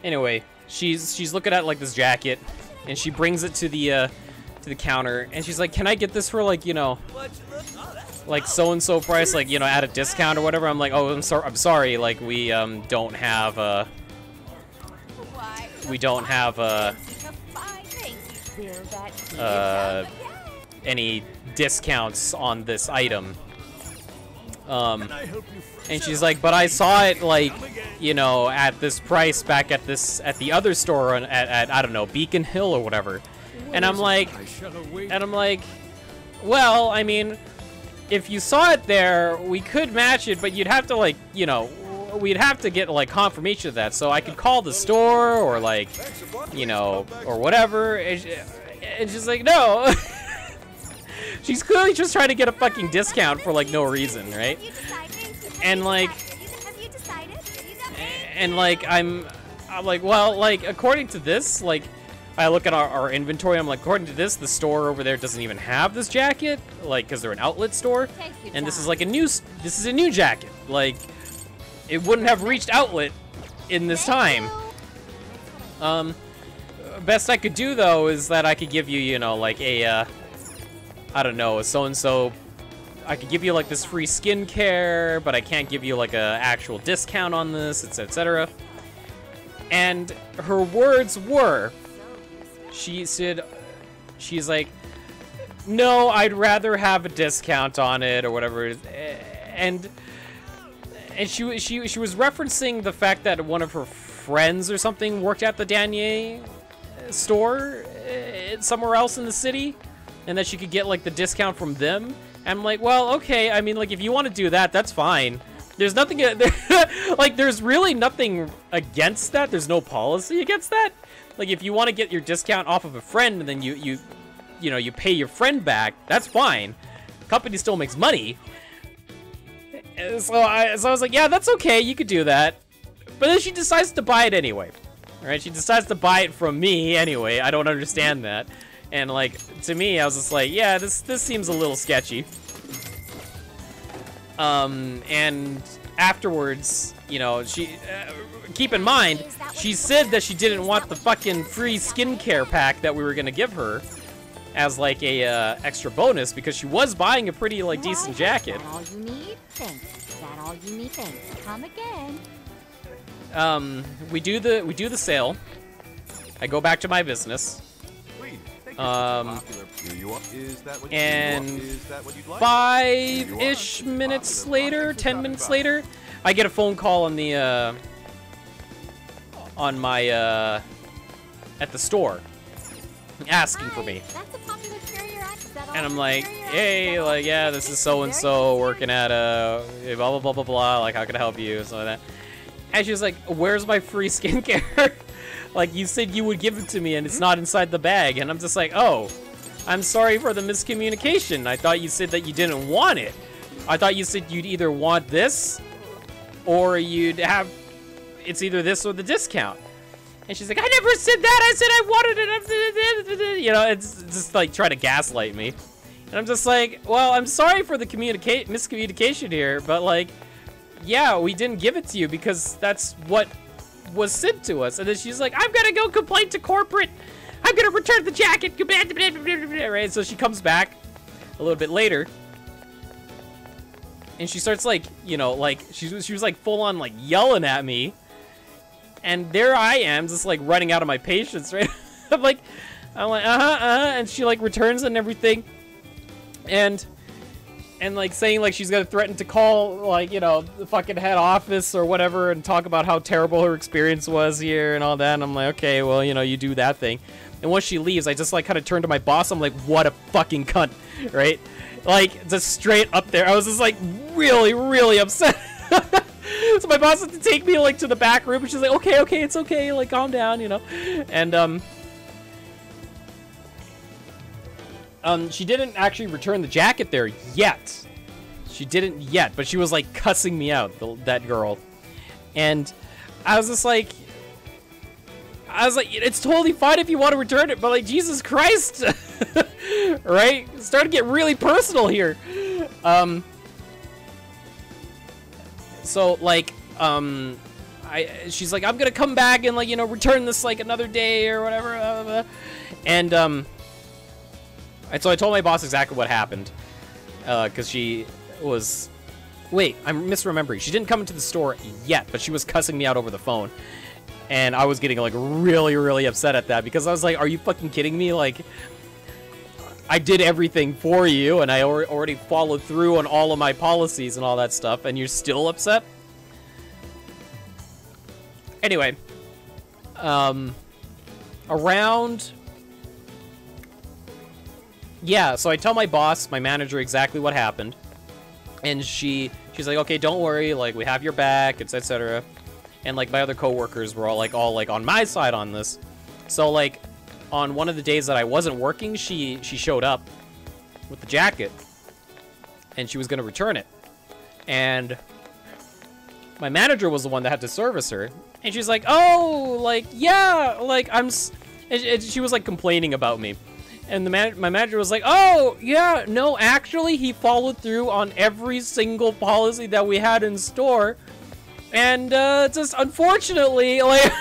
Anyway, she's looking at like this jacket, and she brings it to the to the counter, and she's like, "Can I get this for like, you know, like so and so price, like, you know, at a discount or whatever?" I'm like, "Oh, I'm sorry, like we don't have any discounts on this item." And she's like, "But I saw it, like, you know, at this price back at the other store at I don't know, Beacon Hill or whatever." And I'm like, "Well, I mean, if you saw it there, we could match it, but you'd have to, like, you know, we'd have to get like confirmation of that. So I could call the store or like, you know, or whatever." And she's like, "No." She's clearly just trying to get a fucking discount for like no reason, right? And like, I'm like, well, like, according to this, like, I look at our inventory, I'm like, according to this, the store over there doesn't even have this jacket, like, because they're an outlet store, and this is like this is a new jacket, like, it wouldn't have reached outlet in this time. Best I could do though is that I could give you, you know, like a, I don't know, a so-and-so. I could give you like this free skincare, but I can't give you like a actual discount on this, etc. And her words were, she said, she's like, "No, I'd rather have a discount on it," or whatever it is. And she was referencing the fact that one of her friends or something worked at the Danier store somewhere else in the city, and that she could get like the discount from them. I'm like, well, okay, I mean, like, if you want to do that, that's fine. There's nothing, like, there's really nothing against that. There's no policy against that. Like, if you want to get your discount off of a friend and then you know, you pay your friend back, that's fine. Company still makes money. So I was like, yeah, that's okay, you could do that. But then she decides to buy it anyway. All right, she decides to buy it from me anyway. I don't understand that. And like, to me, I was just like, yeah, this seems a little sketchy. And afterwards, you know, she, keep in mind, she said that she didn't want the fucking free skincare pack that we were gonna give her as like a extra bonus, because she was buying a pretty like decent jacket. Is that all you need? Thanks. Is that all you need? Thanks. Come again. We do the sale. I go back to my business. And 5-ish minutes later, 10 minutes later, I get a phone call on the on my at the store asking for me. And I'm like, "Hey, like, yeah, this is so and so working at blah blah blah blah blah, like, how can I help you?" Something like that. And she was like, "Where's my free skincare?" Like, you said you would give it to me and it's not inside the bag. And I'm just like, "Oh, I'm sorry for the miscommunication. I thought you said that you didn't want it. I thought you said you'd either want this or you'd have, it's either this or the discount." And she's like, "I never said that. I said I wanted it." You know, it's just like trying to gaslight me. And I'm just like, well, I'm sorry for the miscommunication here, but like, yeah, we didn't give it to you because that's what was sent to us. And then she's like, "I'm gonna go complain to corporate. I'm gonna return the jacket." Right? So she comes back a little bit later, and she starts like, you know, like she was like full on like yelling at me, and there I am just like running out of my patience, right? I'm like, and she like returns and everything, and like saying like she's gonna threaten to call like, you know, the fucking head office or whatever and talk about how terrible her experience was here and all that. And I'm like, okay, well, you know, you do that thing. And once she leaves, I just like kind of turn to my boss. I'm like, what a fucking cunt, right? Like, just straight up there. I was just like really, really upset. So my boss had to take me like to the back room, and she's like, okay, it's okay, like, calm down, you know. And she didn't actually return the jacket there yet. She didn't yet, but she was like cussing me out, that girl. And I was just like, it's totally fine if you want to return it, but like, Jesus Christ. Right? It's starting to get really personal here. So like, she's like, "I'm gonna come back and like, you know, return this like another day or whatever." And And so I told my boss exactly what happened. Because she was... Wait, I'm misremembering. She didn't come into the store yet, but she was cussing me out over the phone. And I was getting, like, really, really upset at that. Because I was like, are you fucking kidding me? Like, I did everything for you, and I already followed through on all of my policies and all that stuff, and you're still upset? Anyway. Around... Yeah, so I tell my boss, my manager, exactly what happened. And she's like, okay, don't worry, like, we have your back, etc. And, like, my other coworkers were all on my side on this. So, like, on one of the days that I wasn't working, she showed up with the jacket. And she was going to return it. And my manager was the one that had to service her. And she's like, oh, like, yeah, like, and she was, like, complaining about me. And my manager was like, oh, yeah, no, actually, he followed through on every single policy that we had in store. And, just unfortunately, like,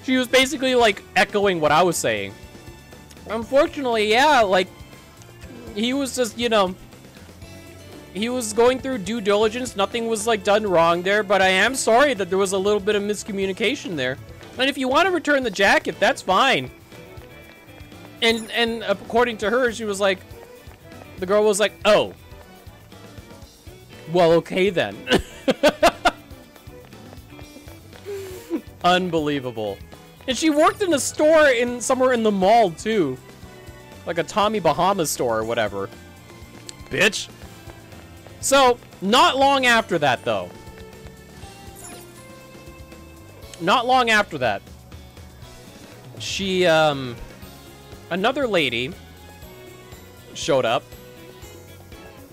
she was basically, like, echoing what I was saying. Unfortunately, yeah, like, he was just, you know, he was going through due diligence. Nothing was, like, done wrong there, but I am sorry that there was a little bit of miscommunication there. And if you want to return the jacket, that's fine. And according to her, she was like, the girl was like, oh. Well, okay then. Unbelievable. And she worked in a store somewhere in the mall, too. Like a Tommy Bahama store or whatever. Bitch. So, not long after that, though. Not long after that. She, another lady showed up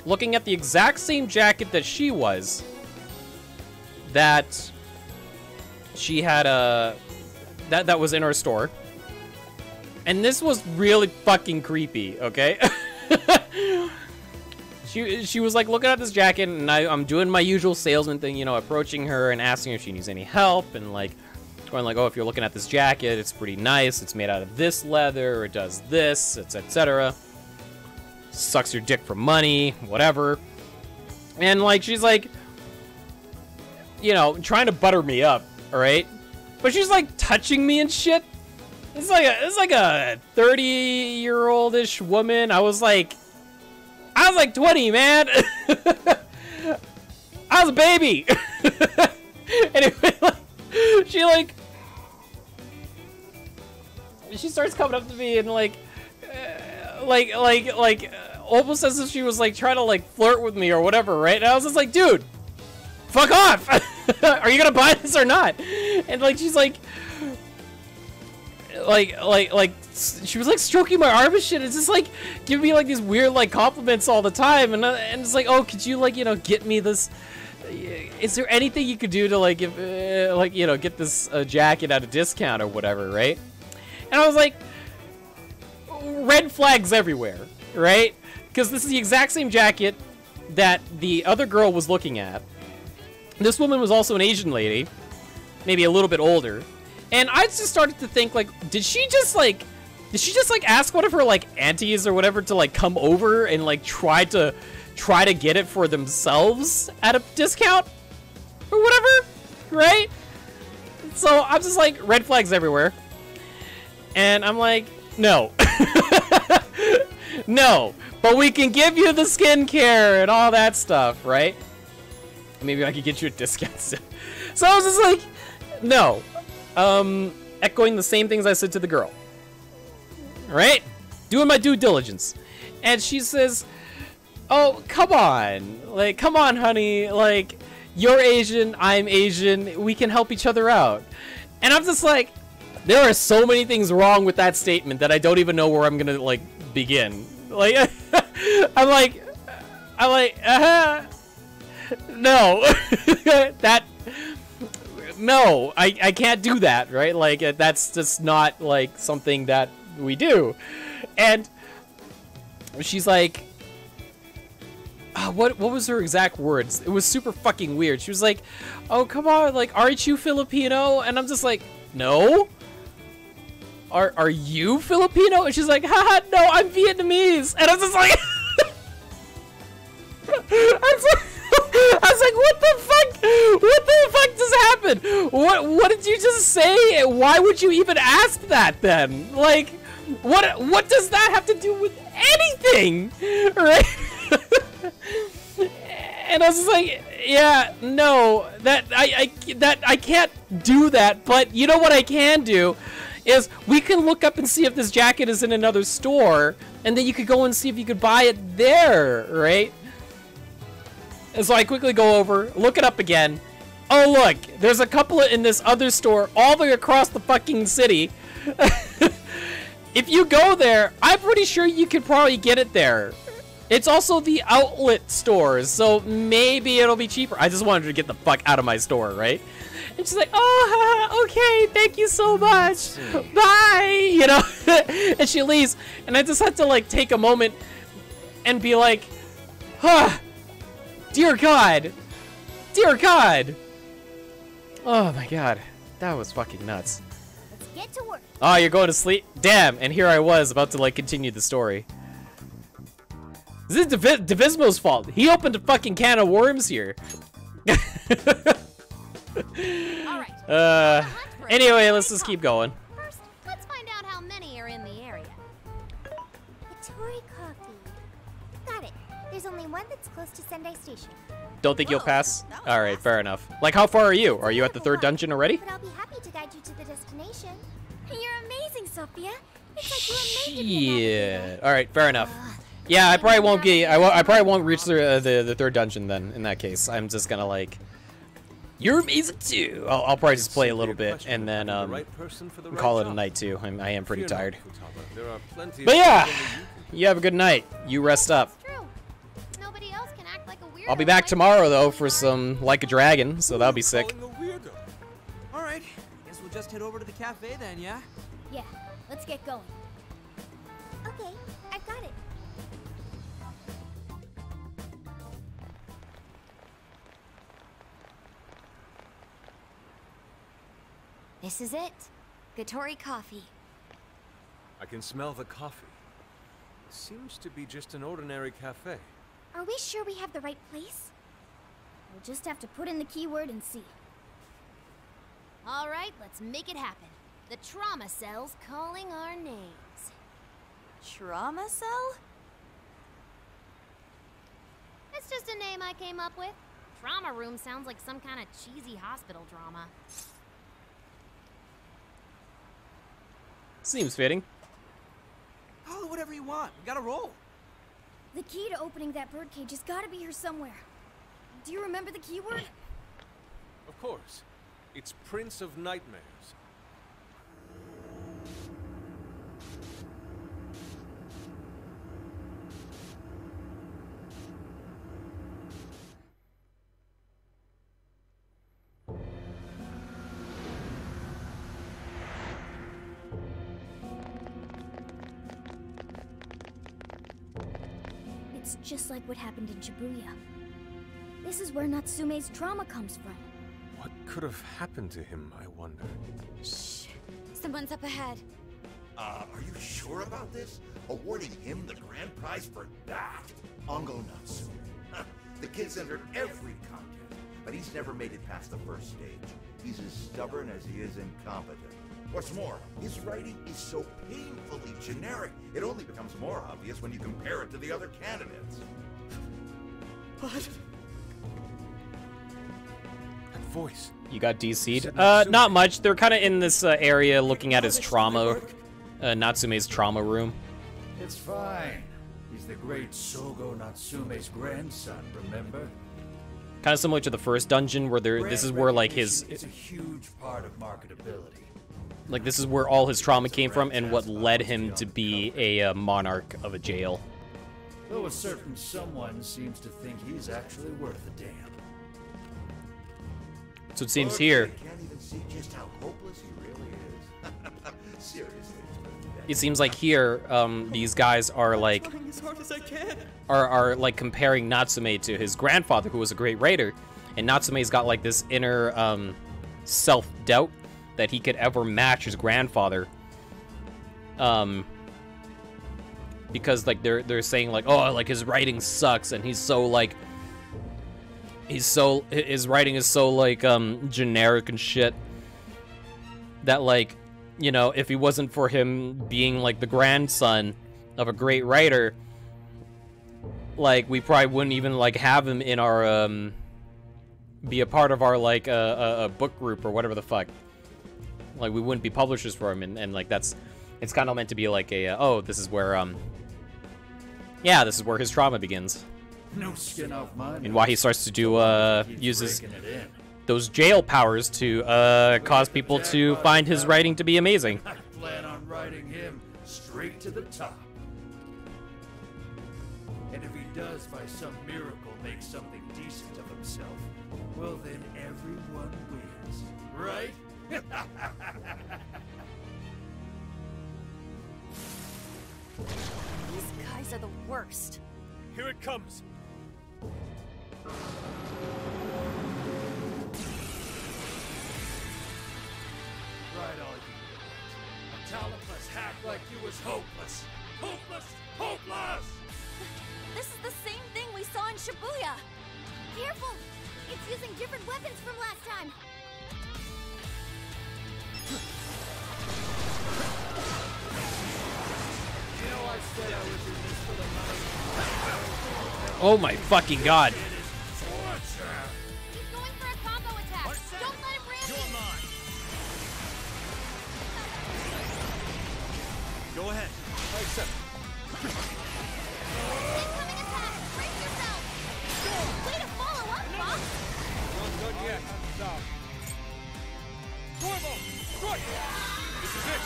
looking at the exact same jacket that she was, that she had that was in our store. And this was really fucking creepy, okay? She was like looking at this jacket, and I'm doing my usual salesman thing, you know, approaching her and asking if she needs any help, and like going like, oh, if you're looking at this jacket, it's pretty nice. It's made out of this leather. It does this, etc. Sucks your dick for money, whatever. And like, she's like, you know, trying to butter me up, all right? But she's like touching me and shit. It's like a 30-year-old-ish woman. I was like 20, man. I was a baby. Anyway, like, she starts coming up to me and like almost as if she was like trying to like flirt with me or whatever, right? And I was just like, dude, fuck off. Are you gonna buy this or not? And like, she's like she was like stroking my arm and shit. It's just like giving me like these weird like compliments all the time, and it's like, oh, could you like, you know, get me this? Is there anything you could do to like give like, you know, get this jacket at a discount or whatever, right? And I was like, red flags everywhere, right? Because this is the exact same jacket that the other girl was looking at. This woman was also an Asian lady, maybe a little bit older. And I just started to think, like, did she just ask one of her, like, aunties or whatever to, like, come over and, like, try to get it for themselves at a discount? Or whatever, right? So, I'm just like, red flags everywhere. And I'm like, no. No. But we can give you the skincare and all that stuff, right? Maybe I could get you a discount. So I was just like, no. Echoing the same things I said to the girl. Right? Doing my due diligence. And she says, oh, come on. Like, come on, honey. Like, you're Asian, I'm Asian. We can help each other out. And I'm just like, there are so many things wrong with that statement that I don't even know where I'm gonna, like, begin. Like, I'm like, no. No, I can't do that, right? Like, that's just not, like, something that we do. And she's like, what was her exact words? It was super fucking weird. She was like, oh, come on, like, aren't you Filipino? And I'm just like, no. are you Filipino? And she's like, haha, no, I'm Vietnamese. And I was just like, I was like, what the fuck? What the fuck just happened? What did you just say? Why would you even ask that then? Like, what does that have to do with anything? Right? And I was just like, yeah, no, I can't do that. But you know what I can do is we can look up and see if this jacket is in another store, and then you could go and see if you could buy it there, right? And so I quickly go over, look it up again. Oh look, there's a couple in this other store all the way across the fucking city. If you go there, I'm pretty sure you could probably get it there. It's also the outlet stores, so maybe it'll be cheaper. I just wanted to get the fuck out of my store, right? And she's like, oh, okay, thank you so much. Bye, you know? And she leaves, and I just had to, like, take a moment and be like, huh, dear God. Dear God. Oh, my God. That was fucking nuts. Let's get to work. Oh, you're going to sleep? Damn, and here I was about to, like, continue the story. This is Divismo's fault. He opened a fucking can of worms here. All right. Anyway, let's just keep going. First, let's find out how many are in the area. Tori Coffee. Got it. There's only one that's close to Sendai Station. Don't think you'll pass? Alright, fair enough. Like, how far are you? Are you at the 3rd dungeon already? But I'll be happy to guide you to the destination. You're amazing, Sophia. It's like you were made to be a navigator. Alright, fair enough. Yeah, I probably won't get. I probably won't reach the 3rd dungeon then. In that case, I'm just gonna like. You're amazing too. I'll probably just play a little bit and then call it a night too. I am pretty tired. But yeah, you have a good night. You rest up. Nobody else can act like a weirdo. I'll be back tomorrow though for some Like a Dragon, so that'll be sick. All right, guess we'll just head over to the cafe then, yeah? Yeah, let's get going. Okay, I've got it. This is it. Gatori Coffee. I can smell the coffee. It seems to be just an ordinary cafe. Are we sure we have the right place? We'll just have to put in the keyword and see. All right, let's make it happen. The trauma cell's calling our names. Trauma cell? That's just a name I came up with. Trauma room sounds like some kind of cheesy hospital drama. Seems fitting. Call it whatever you want. We gotta roll. The key to opening that birdcage has got to be here somewhere. Do you remember the keyword? Of course. It's Prince of Nightmares. It's just like what happened in Shibuya. This is where Natsume's trauma comes from. What could have happened to him, I wonder? Shh. Someone's up ahead. Are you sure about this? Awarding him the grand prize for that? Ongo Natsume. The kid's entered every contest, but he's never made it past the first stage. He's as stubborn as he is incompetent. What's more, his writing is so painfully generic, it only becomes more obvious when you compare it to the other candidates. What? That voice. You got DC'd? Not much. They're kind of in this area looking at his trauma, Natsume's trauma room. It's fine. He's the great Sogo Natsume's grandson, remember? Kind of similar to the first dungeon where this is where like his, It's a huge part of marketability. like this is where all his trauma came from and what led him to be a monarch of a jail. Though a certain someone seems to think he's actually worth a damn. So it seems here. I can't even see just how hopeless he really is. Seriously. It seems like here, these guys are like, As hard as I can. are like comparing Natsume to his grandfather, who was a great raider, and Natsume's got like this inner self-doubt that he could ever match his grandfather. because like they're saying like, oh, like his writing sucks and he's so like his writing is so like generic and shit that like, you know, if he wasn't for him being like the grandson of a great writer, like we probably wouldn't even like have him in our be a part of our like a book group or whatever the fuck. Like we wouldn't be publishers for him, and like it's kind of meant to be like a oh, this is where yeah, this is where his trauma begins. No skin off mine. And why he starts to do uses those jail powers to cause people to find his writing to be amazing. I plan on riding him straight to the top. And if he does by some miracle make something decent of himself, well then everyone wins, right? These guys are the worst. Here it comes. Right all you want. A talentless hack like you is hopeless. Hopeless! Hopeless! This is the same thing we saw in Shibuya. Careful! It's using different weapons from last time. You know I said I was in this for the money. Oh my fucking god. He's going for a combo attack. Don't let him ram you. You're mine. Go ahead. I accept. Incoming attack. Brace yourself. Way to follow up, Fox. Not done yet. Stop. Stormo! Strike! This is it!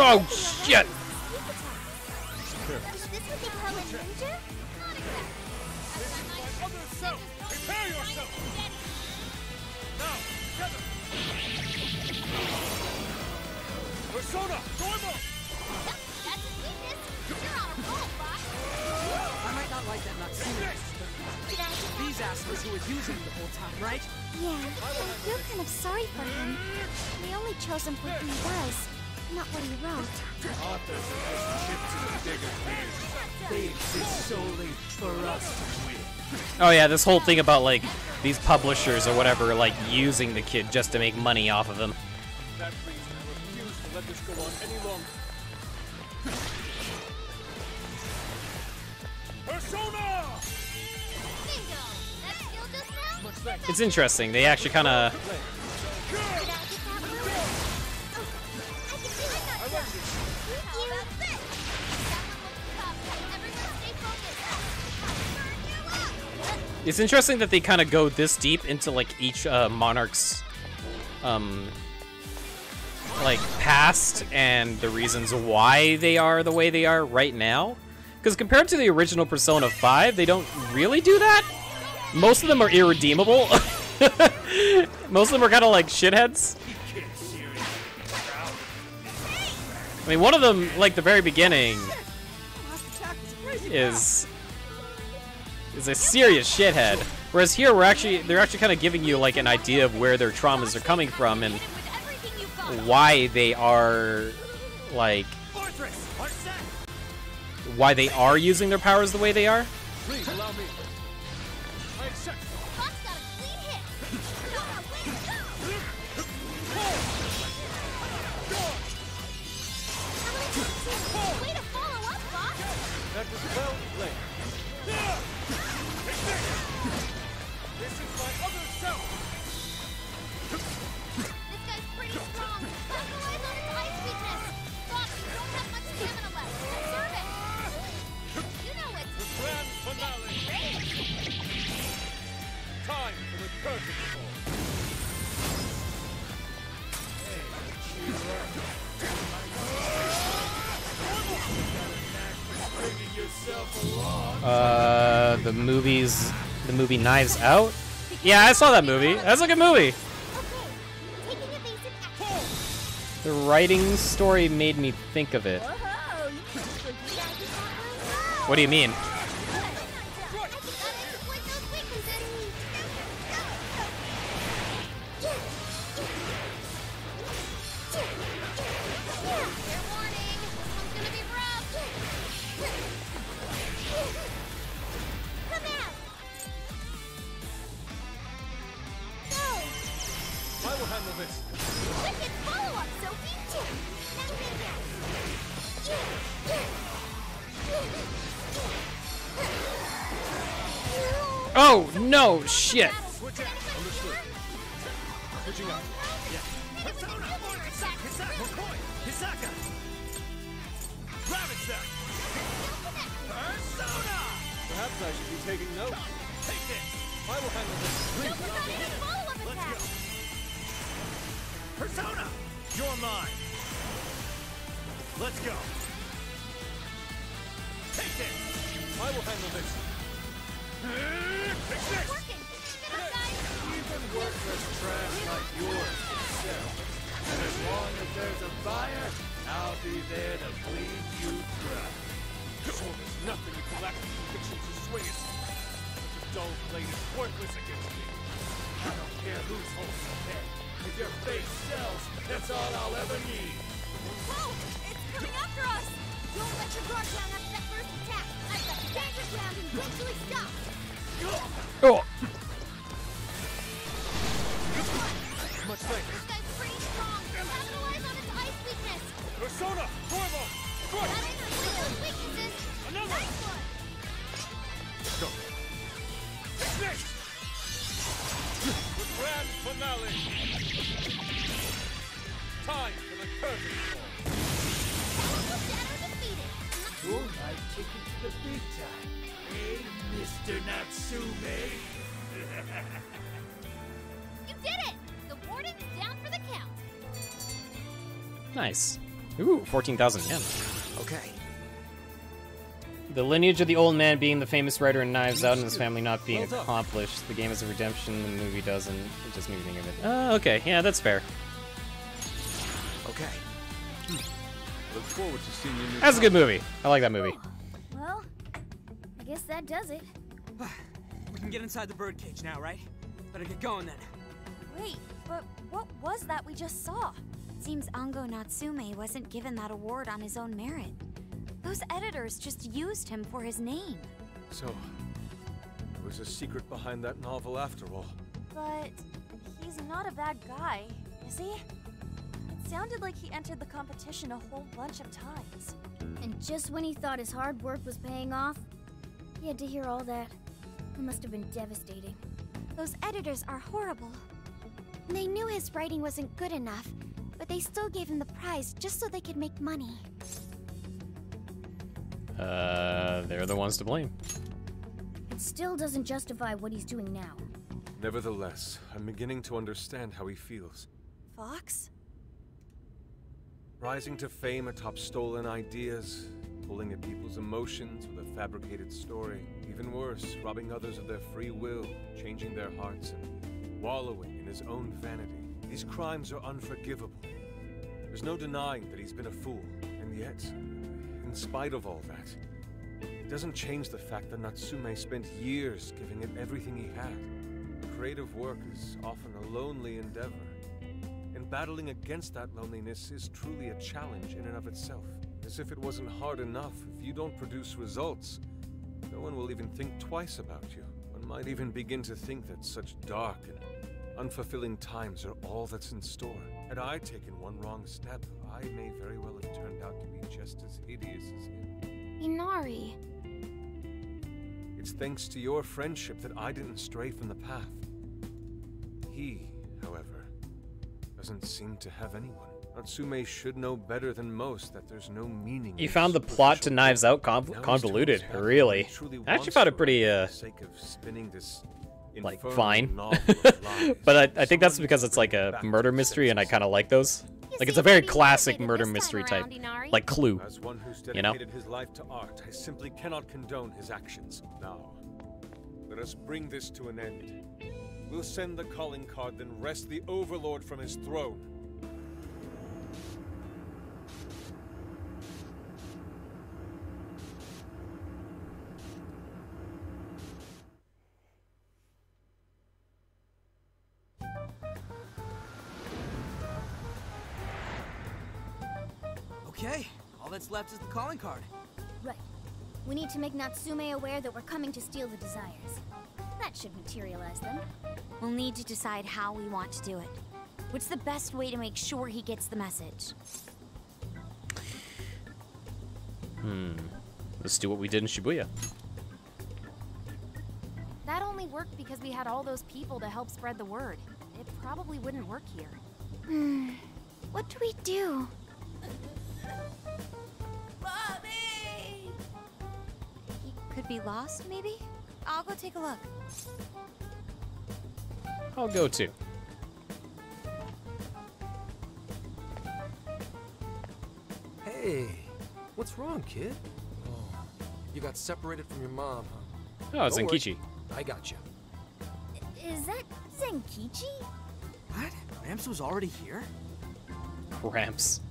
Oh shit! Is this what they call a ninja? Not exactly. Other self! Prepare yourself! Now, together! Persona! Stormo! That's his weakness. You're on a roll, Fox. I might not like that Natsume, but these assholes who were using it the whole time, right? Yeah, I feel kind of sorry for him. They only chose him for who he was, not what he wrote. Authors are just chips in the bigger pan. They exist solely for us to win. Oh yeah, this whole thing about like these publishers or whatever like using the kid just to make money off of him. For that reason, I refuse to let this go on any longer. Persona! Bingo! That skill just now? It's interesting. They actually kind of Did I get that one? Oh, I can see I'm not done. How about this? That one looks tough. Everyone stay focused. Burn you up! it's interesting that they kind of go this deep into like each monarch's like past and the reasons why they are the way they are right now. Because compared to the original Persona 5, they don't really do that. Most of them are irredeemable. Most of them are kind of like shitheads. I mean, one of them, like the very beginning, is a serious shithead. Whereas here, they're actually kind of giving you like an idea of where their traumas are coming from and why they are like why they are using their powers the way they are. Please allow me. I accept. Fox got a clean hit. Way to follow up, Fox. That was well played. Take this! This is my other self! This guy's pretty strong. Capitalize on his ice weakness. Fox, you don't have much stamina left. Conserve it. You know it's The grand finale! Time for the curtain call. The movie Knives Out? Yeah, I saw that movie. That's a good movie. okay. Taking evasive action. The writing story made me think of it. Whoa, you can actually do that. What do you mean? of it. Wicked follow-up, Sophie! Oh no, shit. Switch out. Understood. Switching up. Persona! Hisaka! Ravage them! Persona! Perhaps I should be taking notes. Take this! I will handle this. Don't forget any follow-up Let's attack! go! Persona! You're mine! Let's go! Take this! I will handle this. Fix this! Working! Get up, guys! Even worthless trash like yours can sell. And as long as there's a buyer, I'll be there to bleed you dry. Oh, there's nothing you can lack the conviction to swing it. Such a dull blade is worthless against me. I don't care whose holds the head. If your face sells, that's all I'll ever need. Whoa! It's coming after us! Don't let your guard down after that first attack! I've got the danger ground and eventually stop! Oh. Much thanks. This guy's pretty strong! Capitalize on its ice weakness! Persona! Corvo! That ain't really those weaknesses! Another! Nice one! Go. Fix this! The grand finale! Time for the curtain call. Powerful Shadow defeated! Your life ticket to the big time. Hey, Mr. Natsume. You did it! The warden's down for the count! Nice. Ooh, 14,000 yen. Okay. The lineage of the old man being the famous writer in Knives Out and his family not being Well done. accomplished. The game is a redemption, the movie doesn't. It just made me think of it. Oh, okay. Yeah, that's fair. Okay. Look forward to seeing you in your That's a good movie. I like that movie. Well, I guess that does it. We can get inside the birdcage now, right? Better get going then. Wait, but what was that we just saw? Seems Ango Natsume wasn't given that award on his own merit. Those editors just used him for his name. So, there was a secret behind that novel after all. But he's not a bad guy, is he? It sounded like he entered the competition a whole bunch of times. And just when he thought his hard work was paying off, he had to hear all that. It must have been devastating. Those editors are horrible. They knew his writing wasn't good enough, but they still gave him the prize just so they could make money. They're the ones to blame. It still doesn't justify what he's doing now. Nevertheless, I'm beginning to understand how he feels. Fox? Rising to fame atop stolen ideas, pulling at people's emotions with a fabricated story. Even worse, robbing others of their free will, changing their hearts, and wallowing in his own vanity. These crimes are unforgivable. There's no denying that he's been a fool, and yet, in spite of all that, it doesn't change the fact that Natsume spent years giving it everything he had. Creative work is often a lonely endeavor, and battling against that loneliness is truly a challenge in and of itself. As if it wasn't hard enough, if you don't produce results, no one will even think twice about you. One might even begin to think that such dark and unfulfilling times are all that's in store. Had I taken one wrong step, I may very well have turned out to be just as hideous as him. Inari. It's thanks to your friendship that I didn't stray from the path. He, however, doesn't seem to have anyone. Natsume should know better than most that there's no meaning. You found the plot to Knives Out convoluted, really. I actually found it pretty, like, fine. But I think that's because it's like a murder mystery, and I kind of like those. Like, it's a very classic murder mystery type, like Clue, As one who's you know? dedicated his life to art, I simply cannot condone his actions. Now, let us bring this to an end. We'll send the calling card, then wrest the Overlord from his throne. Okay, all that's left is the calling card. Right. We need to make Natsume aware that we're coming to steal the desires. That should materialize them. We'll need to decide how we want to do it. What's the best way to make sure he gets the message? Let's do what we did in Shibuya. That only worked because we had all those people to help spread the word. It probably wouldn't work here. What do we do? Mommy! He could be lost, maybe? I'll go take a look. I'll go too. Hey, what's wrong, kid? Oh, you got separated from your mom, huh? Oh, it's Don't worry, Zenkichi. I got you. Is that Zenkichi? What? Gramps was already here? Cramps.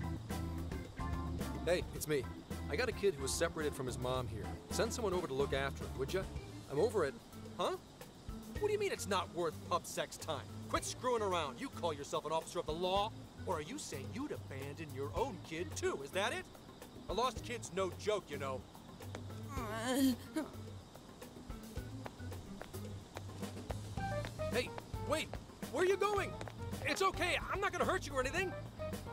Hey, it's me. I got a kid who was separated from his mom here. Send someone over to look after him, would ya? I'm over it. Huh? What do you mean it's not worth pub sex time? Quit screwing around. You call yourself an officer of the law? Or are you saying you'd abandon your own kid, too? Is that it? A lost kid's no joke, you know. Hey, wait! Where are you going? It's okay, I'm not gonna hurt you or anything!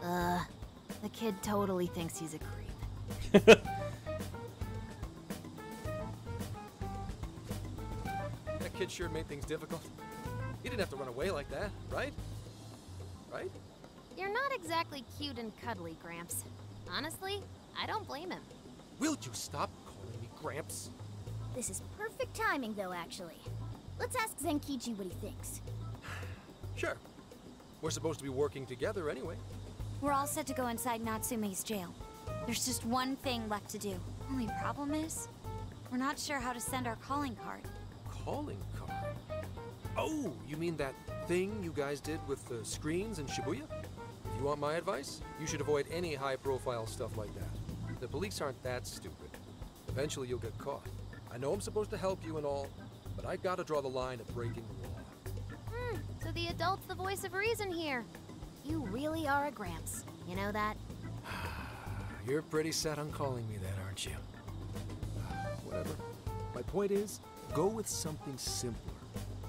The kid totally thinks he's a creep. That kid sure made things difficult. He didn't have to run away like that, right? Right? You're not exactly cute and cuddly, Gramps. Honestly, I don't blame him. Will you stop calling me Gramps? This is perfect timing, though, actually. Let's ask Zenkichi what he thinks. Sure. We're supposed to be working together anyway. We're all set to go inside Natsume's jail. There's just one thing left to do. Only problem is, we're not sure how to send our calling card. Calling card? Oh, you mean that thing you guys did with the screens in Shibuya? If you want my advice, you should avoid any high-profile stuff like that. The police aren't that stupid. Eventually you'll get caught. I know I'm supposed to help you and all, but I gotta draw the line at breaking the law. So the adult's the voice of reason here. You really are a Gramps. You know that? You're pretty set on calling me that, aren't you? Whatever. My point is, go with something simpler.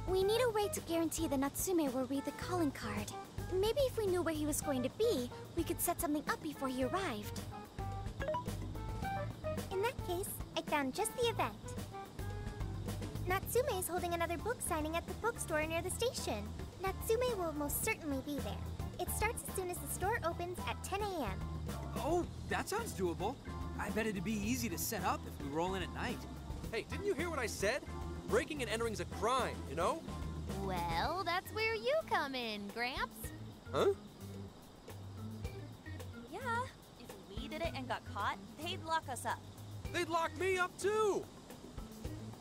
We need a way to guarantee that Natsume will read the calling card. Maybe if we knew where he was going to be, we could set something up before he arrived. In that case, I found just the event. Natsume is holding another book signing at the bookstore near the station. Natsume will most certainly be there. It starts as soon as the store opens at 10 a.m. Oh, that sounds doable. I bet it'd be easy to set up if we roll in at night. Hey, didn't you hear what I said? Breaking and entering's a crime, you know? Well, that's where you come in, Gramps. Huh? Yeah, if we did it and got caught, they'd lock us up. They'd lock me up too!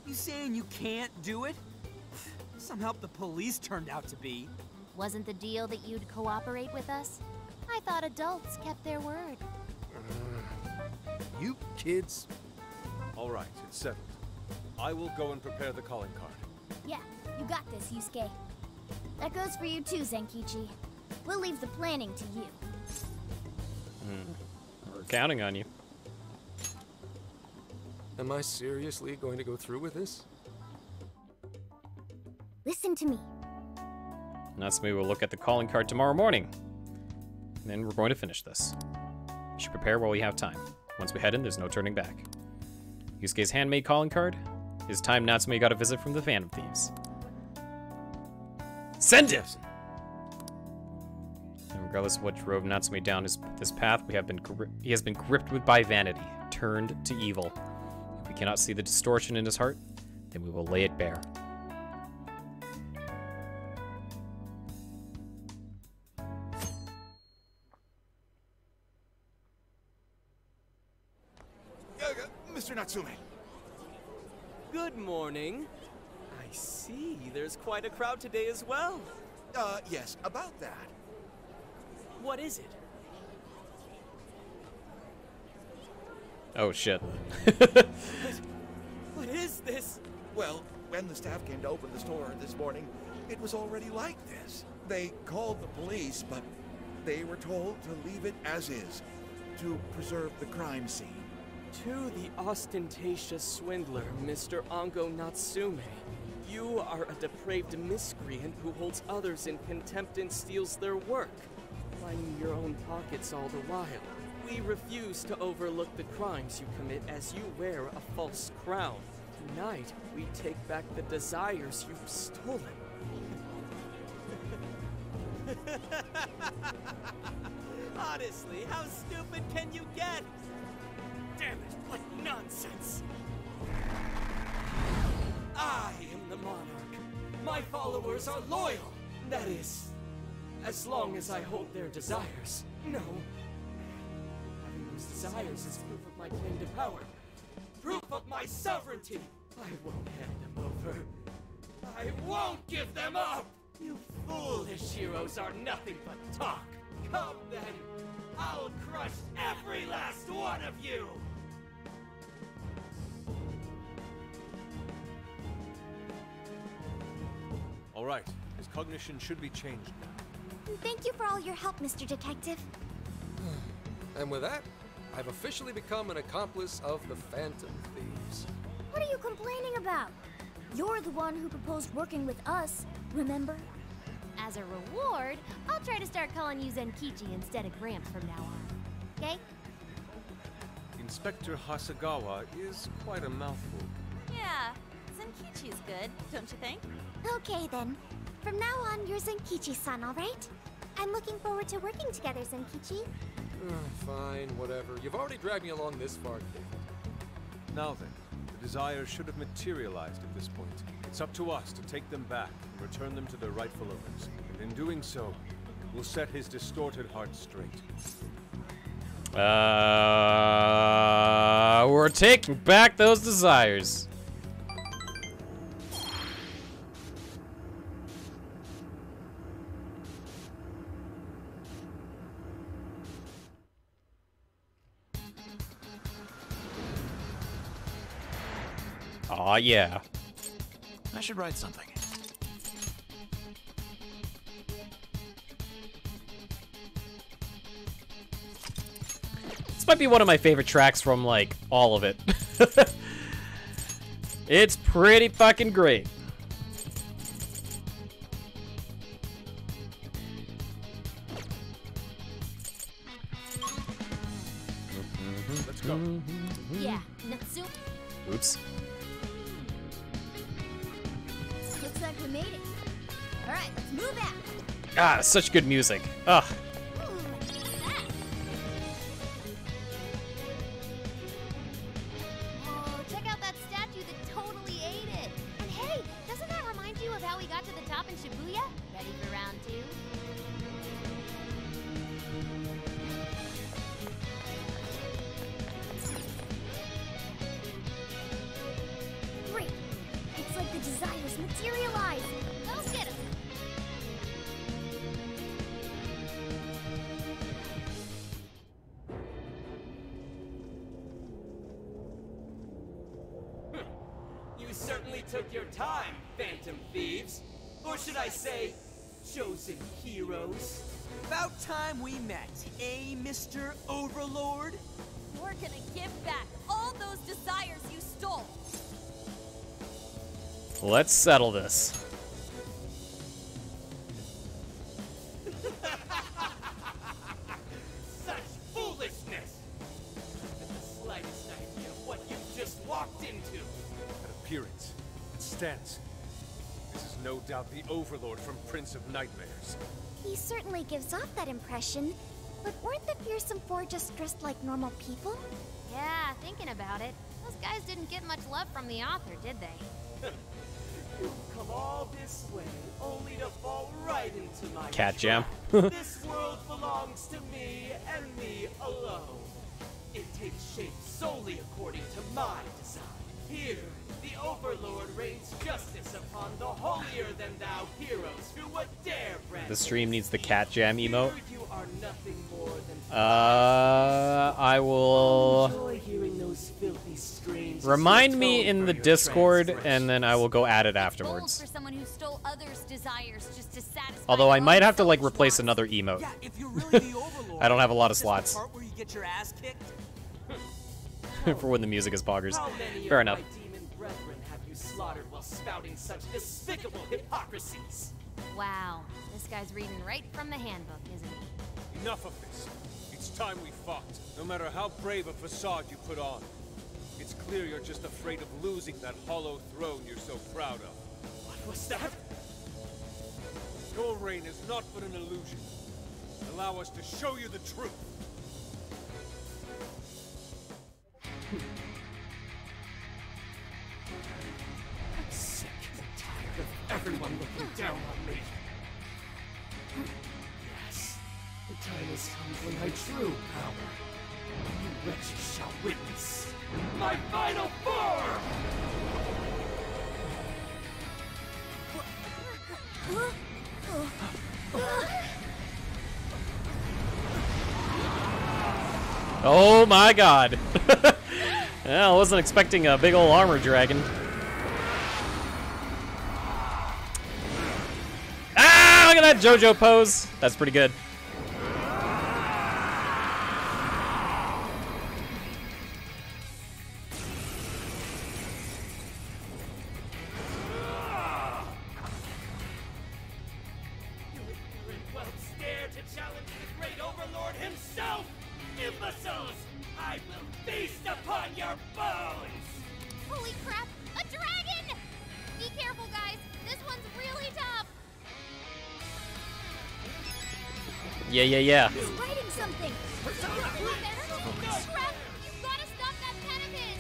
You saying you can't do it? Some help the police turned out to be. Wasn't the deal that you'd cooperate with us? I thought adults kept their word. You kids. All right, it's settled. I will go and prepare the calling card. Yeah, you got this, Yusuke. That goes for you too, Zenkichi. We'll leave the planning to you. We're counting on you. Am I seriously going to go through with this? Listen to me. Natsume will look at the calling card tomorrow morning. And then we're going to finish this. We should prepare while we have time. Once we head in, there's no turning back. Yusuke's handmade calling card. His time Natsume got a visit from the Phantom Thieves. Send it! And regardless of what drove Natsume down this path, he has been gripped by vanity, turned to evil. If we cannot see the distortion in his heart, then we will lay it bare. Mr. Natsume. Good morning. I see there's quite a crowd today as well. Yes, about that. What is it? Oh shit. What is this? Well, when the staff came to open the store this morning, it was already like this. They called the police, but they were told to leave it as is, to preserve the crime scene. To the ostentatious swindler, Mr. Ango Natsume. You are a depraved miscreant who holds others in contempt and steals their work, lining your own pockets all the while. We refuse to overlook the crimes you commit as you wear a false crown. Tonight, we take back the desires you've stolen. Honestly, how stupid can you get? Damn it, what nonsense! I am the monarch. My followers are loyal. That is, as long as I hold their desires. No. Having those desires is proof of my claim to power. Proof of my sovereignty. I won't hand them over. I won't give them up! You foolish heroes are nothing but talk. Come then, I'll crush every last one of you! All right, his cognition should be changed now. Thank you for all your help, Mr. Detective. And with that, I've officially become an accomplice of the Phantom Thieves. What are you complaining about? You're the one who proposed working with us, remember? As a reward, I'll try to start calling you Zenkichi instead of Gramps from now on. Okay? Inspector Hasagawa is quite a mouthful. Yeah, Zenkichi's good, don't you think? Okay then. From now on, you're Zenkichi-san, alright? I'm looking forward to working together, Zenkichi. Fine, whatever. You've already dragged me along this far, David. Now then, the desires should have materialized at this point. It's up to us to take them back and return them to their rightful owners. And in doing so, we'll set his distorted heart straight. We're taking back those desires. Aw, yeah. I should write something. This might be one of my favorite tracks from, like, all of it. It's pretty fucking great. Let's go. Yeah, Natsu. Oops. Looks like we made it. Alright, let's move out. Ah, such good music. Ugh. Oh, check out that statue that totally ate it. And hey, doesn't that remind you of how we got to the top in Shibuya? Ready for round 2? Great. Looks like the desires materialize. Let's get 'em. You certainly took your time, Phantom Thieves. Or should I say, chosen heroes? About time we met, eh, Mr. Overlord? You're gonna give back all those desires you stole. Let's settle this. Such foolishness! Not the slightest idea of what you just walked into. That appearance, that stance. This is no doubt the Overlord from Prince of Nightmares. He certainly gives off that impression, but weren't the Fearsome Four just dressed like normal people? Yeah, thinking about it, those guys didn't get much love from the author, did they? You've come all this way, only to fall right into my Cat jam. trap. This world belongs to me and me alone. It takes shape solely according to my design. Here, the Overlord rains justice upon the holier-than-thou heroes who would dare brand. The stream needs the cat jam emote. Here you are nothing more than I will enjoy hearing those filthy strains. remind me in the For your Discord, transgressions. and then I will go at it Bold afterwards. for someone who stole others' desires just to satisfy Although I their might own have to like selfish replace wants. another emote Yeah, if you're really the Overlord. I don't have a lot of is this the slots. part where you get your ass kicked? for when the music is poggers. How many Fair of enough. my demon brethren have you slaughtered while spouting such despicable hypocrisies. Wow, this guy's reading right from the handbook, isn't he? Enough of this. It's time we fought. No matter how brave a facade you put on. It's clear you're just afraid of losing that hollow throne you're so proud of. What was that? Your reign is not but an illusion. Allow us to show you the truth. I'm sick and tired of everyone looking down on me. Yes, the time has come for my true power. You wretches shall witness my final form! Oh my god. Yeah, I wasn't expecting a big old armor dragon. Ah, look at that JoJo pose. That's pretty good. Well, dare to challenge the great overlord himself! Imbeciles! I will feast upon your bones! Holy crap! A dragon! Be careful, guys. This one's really tough. Yeah. He's writing something. Crap! You've got to stop that pen of his.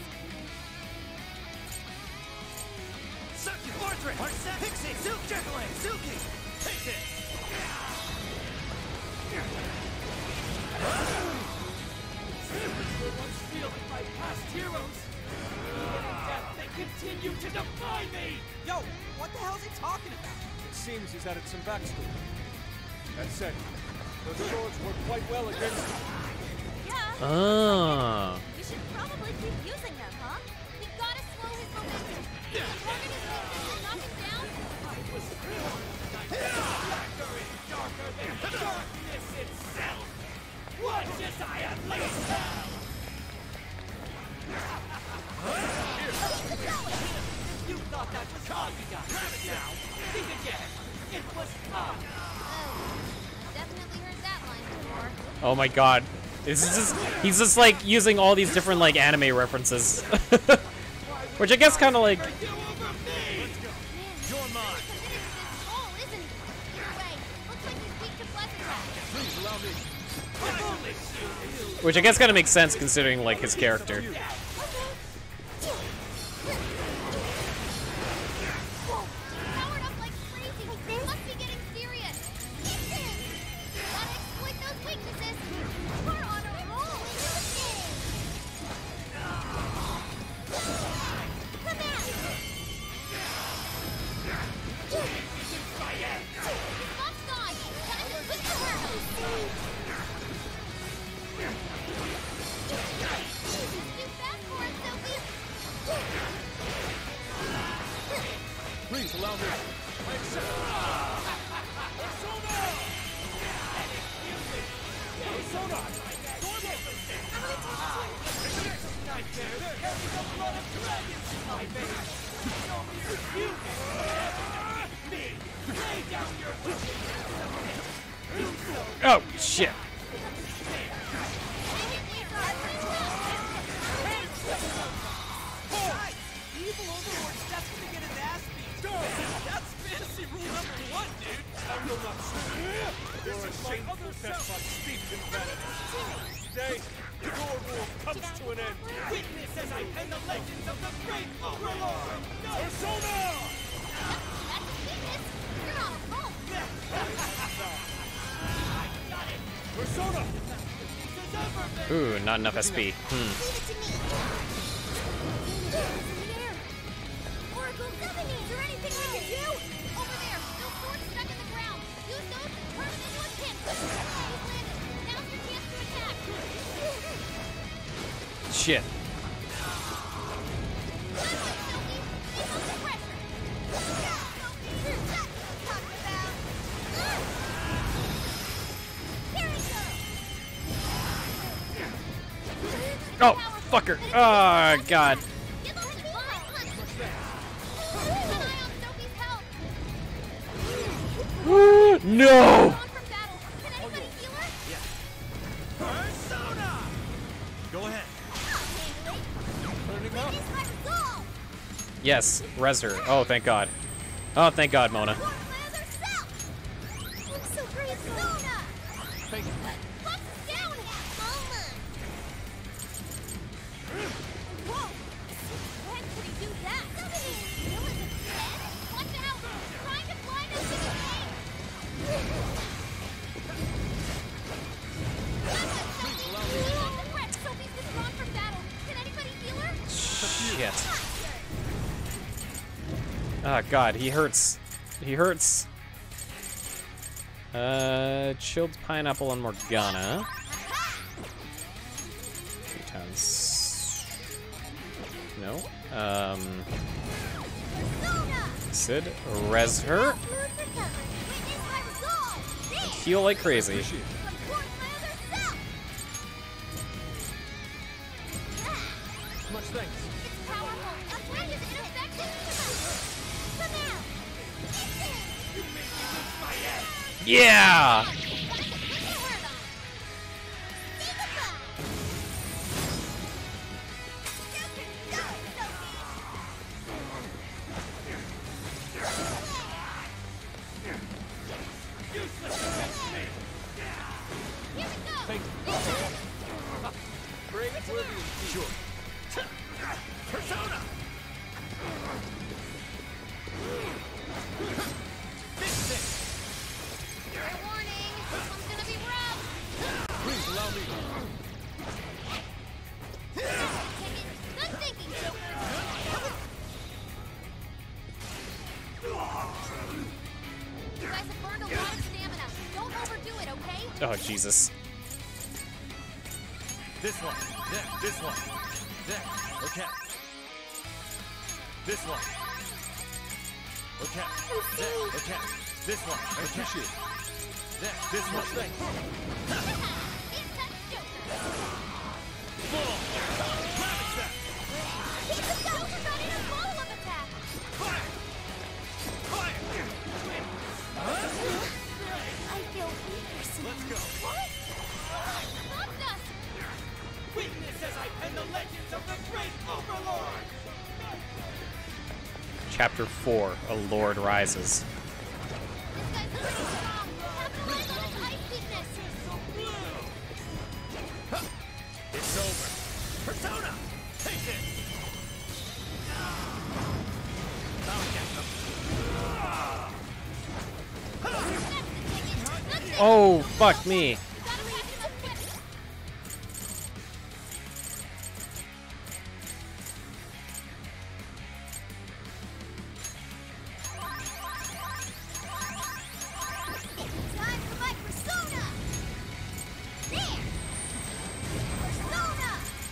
Suki, Fortress, Pixie, Silk Juggling, Suki! Take it! Were once wielded by past heroes. Even in death, they continue to defy me! Yo, what the hell's he talking about? It seems he's added some backstory. That said, those swords work quite well against him. Yeah. Oh. We should probably keep using them, huh? We've got to slow his momentum. If the target is weakness and knock him down, I was born blacker and darker than darkness itself! What as I unleash now! You thought that was all you got now! Think again! It was fun! I've definitely heard that line before. Oh my god. He's just like using all these different like anime references. Which I guess kind of like You're mine. Committed to this role, isn't he? Either way, looks like he's weak to pleasant rap. Please allow me. which I guess kind of makes sense considering like his character. Powered up like crazy. They must be getting serious. Gotta exploit those weaknesses. We're on a roll. Come at it. Buff's gone. Time to switch the turtles. Too fast for us, Sophie. Please allow me. I accept. Oh shit. Evil Overlord's destined to get his ass beat. That's fantasy rule number 1, dude. I will not surrender. You're a shameful despot steeped in vanity. Today, your rule comes to an end. Witness as I pen the legends of the great Overlord! Persona! That's a weakness. You're on a roll. Persona! Ooh, not enough SP. Leave it to me. Oracle 7 is there anything we can do? Over there, those swords stuck in the ground. Use those to turn them into a pin. He's landed. Now's your chance to attack. Shit. Good one, Sophie. Keep up the pressure. Yeah, Sophie. That's what I'm talking about. Here we go. Oh, fucker. Oh, God. Give us a fine punch. No! Persona! Go ahead. Yes, res her. Oh, thank God. Oh, thank God, Mona. Thank you. Shit. Oh God, he hurts. He hurts. Chilled pineapple and Morgana. 3 times. No. Sid, res her. And heal like crazy. Much thanks. Yeah! Thank you. Great worthy indeed. Sure. Persona! Please allow me. You guys have burned a lot of stamina. Don't overdo it, okay? Oh, Jesus. This one. There. This one. There. Okay. This one. Okay. There. Okay. This one. I appreciate it. There. This one. Thanks. Full. Climate check. Keep the Joker got in a follow-up attack! Quiet. Quiet. I feel weaker somehow. Let's go. What? Stopped us! Witness as I pen the legends of the great Overlord! Chapter 4, A Lord Rises. This guy's pretty strong. Capitalize on his ice weakness! It's over. Persona! Take this! I'll get them. Oh, fuck me. Gotta catch him up quick! Time for my persona! There! Persona!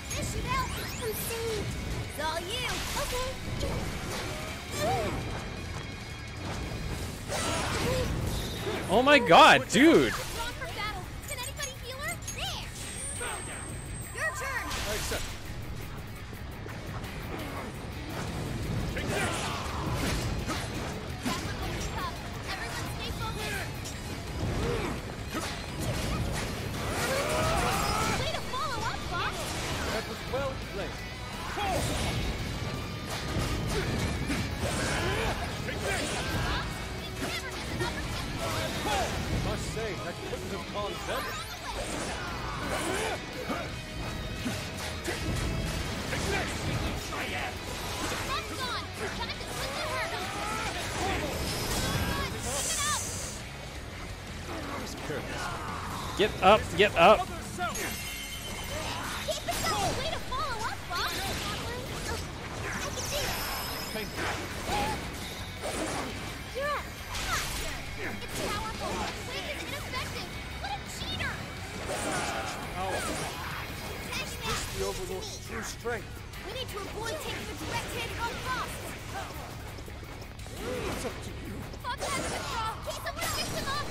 This should help! I'm saved! It's all you! Okay. Oh my God, dude. Drawn for battle! Can anybody heal her? There! Your turn! I accept. Battling will be tough. Everyone stay focused! Way to follow up, boss! That was well played. Must say, that couldn't have gone better. That's gone! Time to split the hurdle! Get up, get up. Keep it going! Way to follow up, boss! I can see it! Thank you. You're up! It's powerful! Wave is ineffective! What a cheater! Catch that! The Overlord's true strength. We need to avoid taking a direct hit on boss! It's up to you. Fuck that control! Someone fix him up!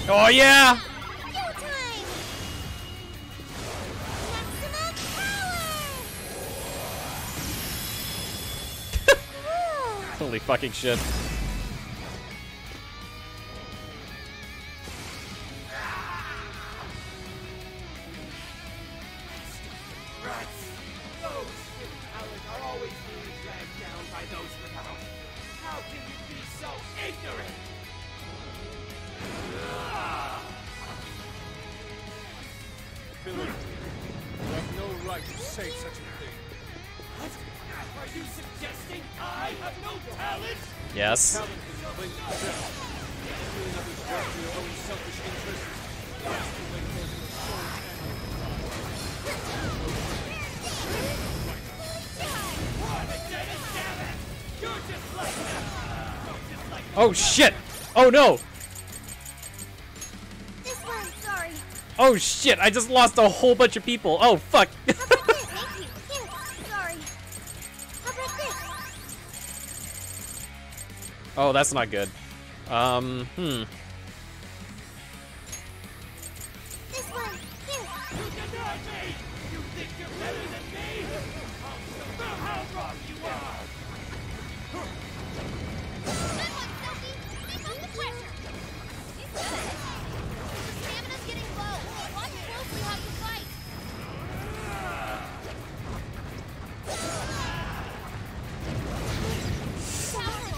Oh yeah. Go time! Maximum power! Holy fucking shit. Rats! Those with talent are always being dragged down by those without. How can you be so ignorant? Billy, you have no right to say such a thing. What? Are you suggesting I have no talent? Yes. Talent is linked to self. Doing others work for your own selfish interests. That's the way closing the soul Oh shit! Oh no! This one, sorry. Oh shit! I just lost a whole bunch of people. Oh fuck! Thank you. Here, sorry. How about this? Oh, that's not good. This one, here. You deny me! You think you're better than me? I'll show you how wrong you are! Good one, Sophie! Keep up the pressure! He's good. The stamina's getting low. Watch closely how you fight.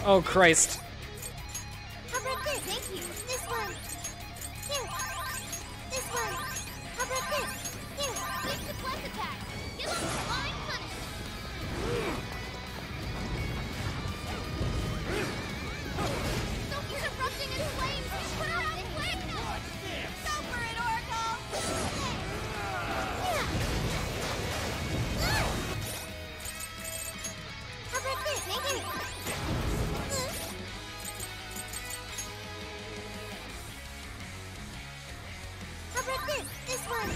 Oh Christ! How about this? Thank you. This one. Here. This one. How about this? Here. Use the plus attack. Give him divine punishment. Sophie's erupting in flames. Put her out quick! Go for it, Oracle! How about this? Thank you. How about this? This one.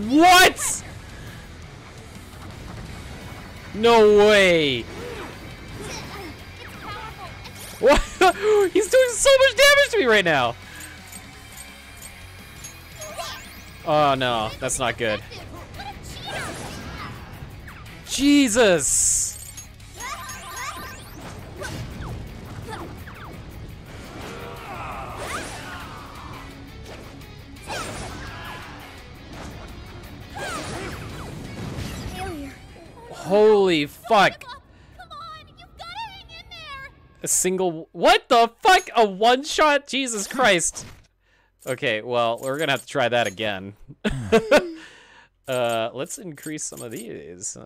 What? No way! What? He's doing so much damage to me right now! Oh no, that's not good. Jesus! Holy fuck! Come on, you've got to hang in there! A single... What the fuck? A one-shot? Jesus Christ. Okay, well, we're gonna have to try that again. Let's increase some of these.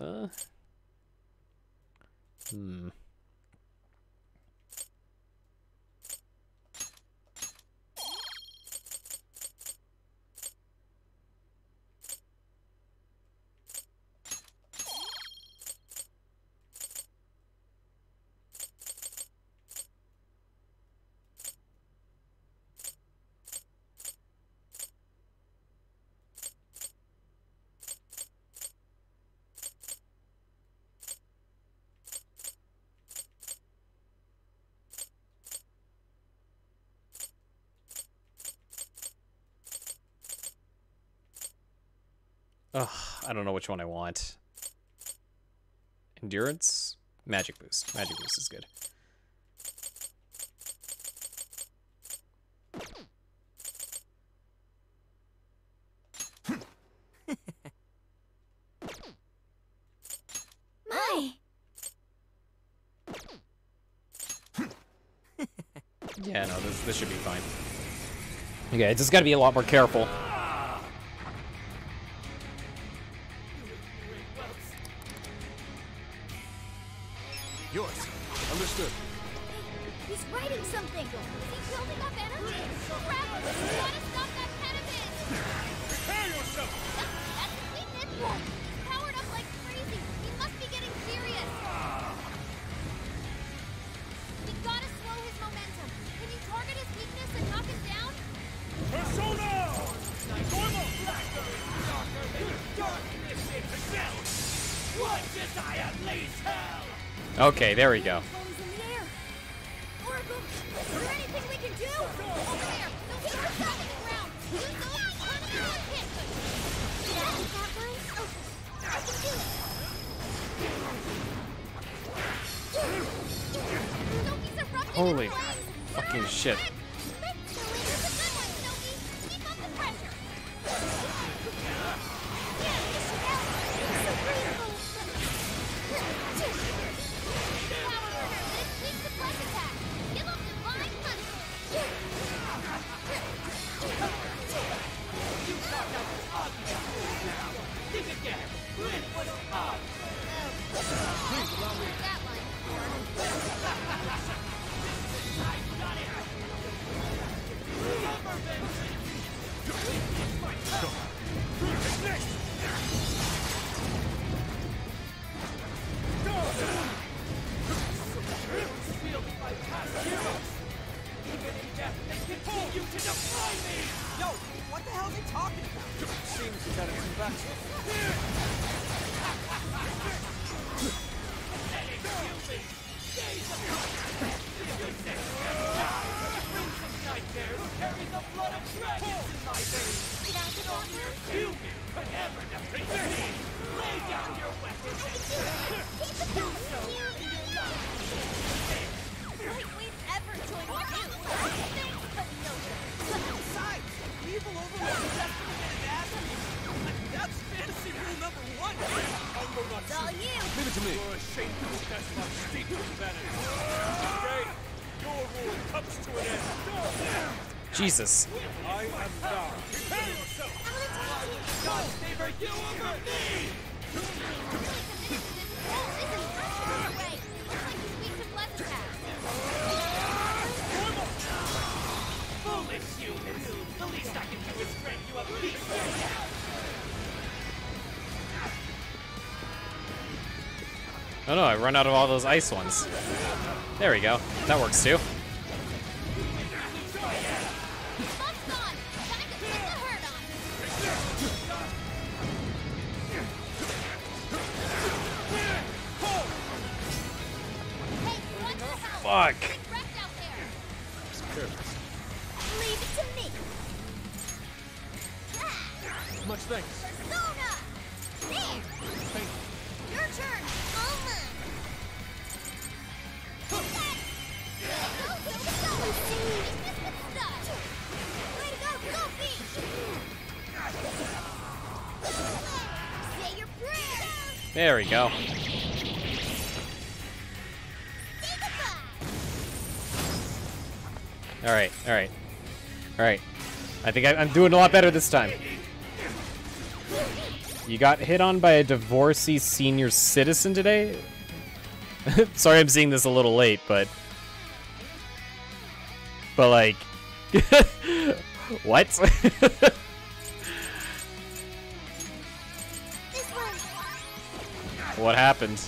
Ugh, I don't know which one I want. Endurance? Magic Boost. Magic Boost is good. My. Yeah, no, this should be fine. Okay, just gotta be a lot more careful. Yours. Understood. He's writing something. Is he building up energy? Crap! We gotta stop that pen of his! Prepare yourself! That's his weakness! He's powered up like crazy! He must be getting serious! We gotta slow his momentum! Can you target his weakness and knock him down? Persona! Normal blacker is darker than darkness itself! What did I unleash hell? Okay, there we go. Phone's in the air. Oracle, is there anything we can do? Over there! Don't get our stopping ground! Use those to turn him into a hit! That one? Oh, I can do it. Holy fucking shit. Yo, what the hell is he talking about? Seems he's had some backstory. Carry the blood of dragons in my veins. You could ever defeat me. Lay down your weapons and do so in your life. Like we've ever joined with you. Thanks, but no thanks. Besides, evil overlord is just gonna get his ass beat. That's fantasy rule number 1. It's all you. Leave it to me. You're ashamed to test my steep vanity. Today, your rule comes to an end. Jesus. I am now. Prepare yourself. God favor you over me. Foolish humans. The least I can do is grant you a piece of hell. Oh no, I run out of all those ice ones. There we go. That works too. Fuck. Leave it to me. Much thanks. Persona! There! Thank Your turn! Almost! Go, way to go, Beach! Say your prayers! There we go. Say goodbye! Alright, alright. Alright. I think I'm doing a lot better this time. You got hit on by a divorcee senior citizen today? Sorry I'm seeing this a little late, but like... What? What happened?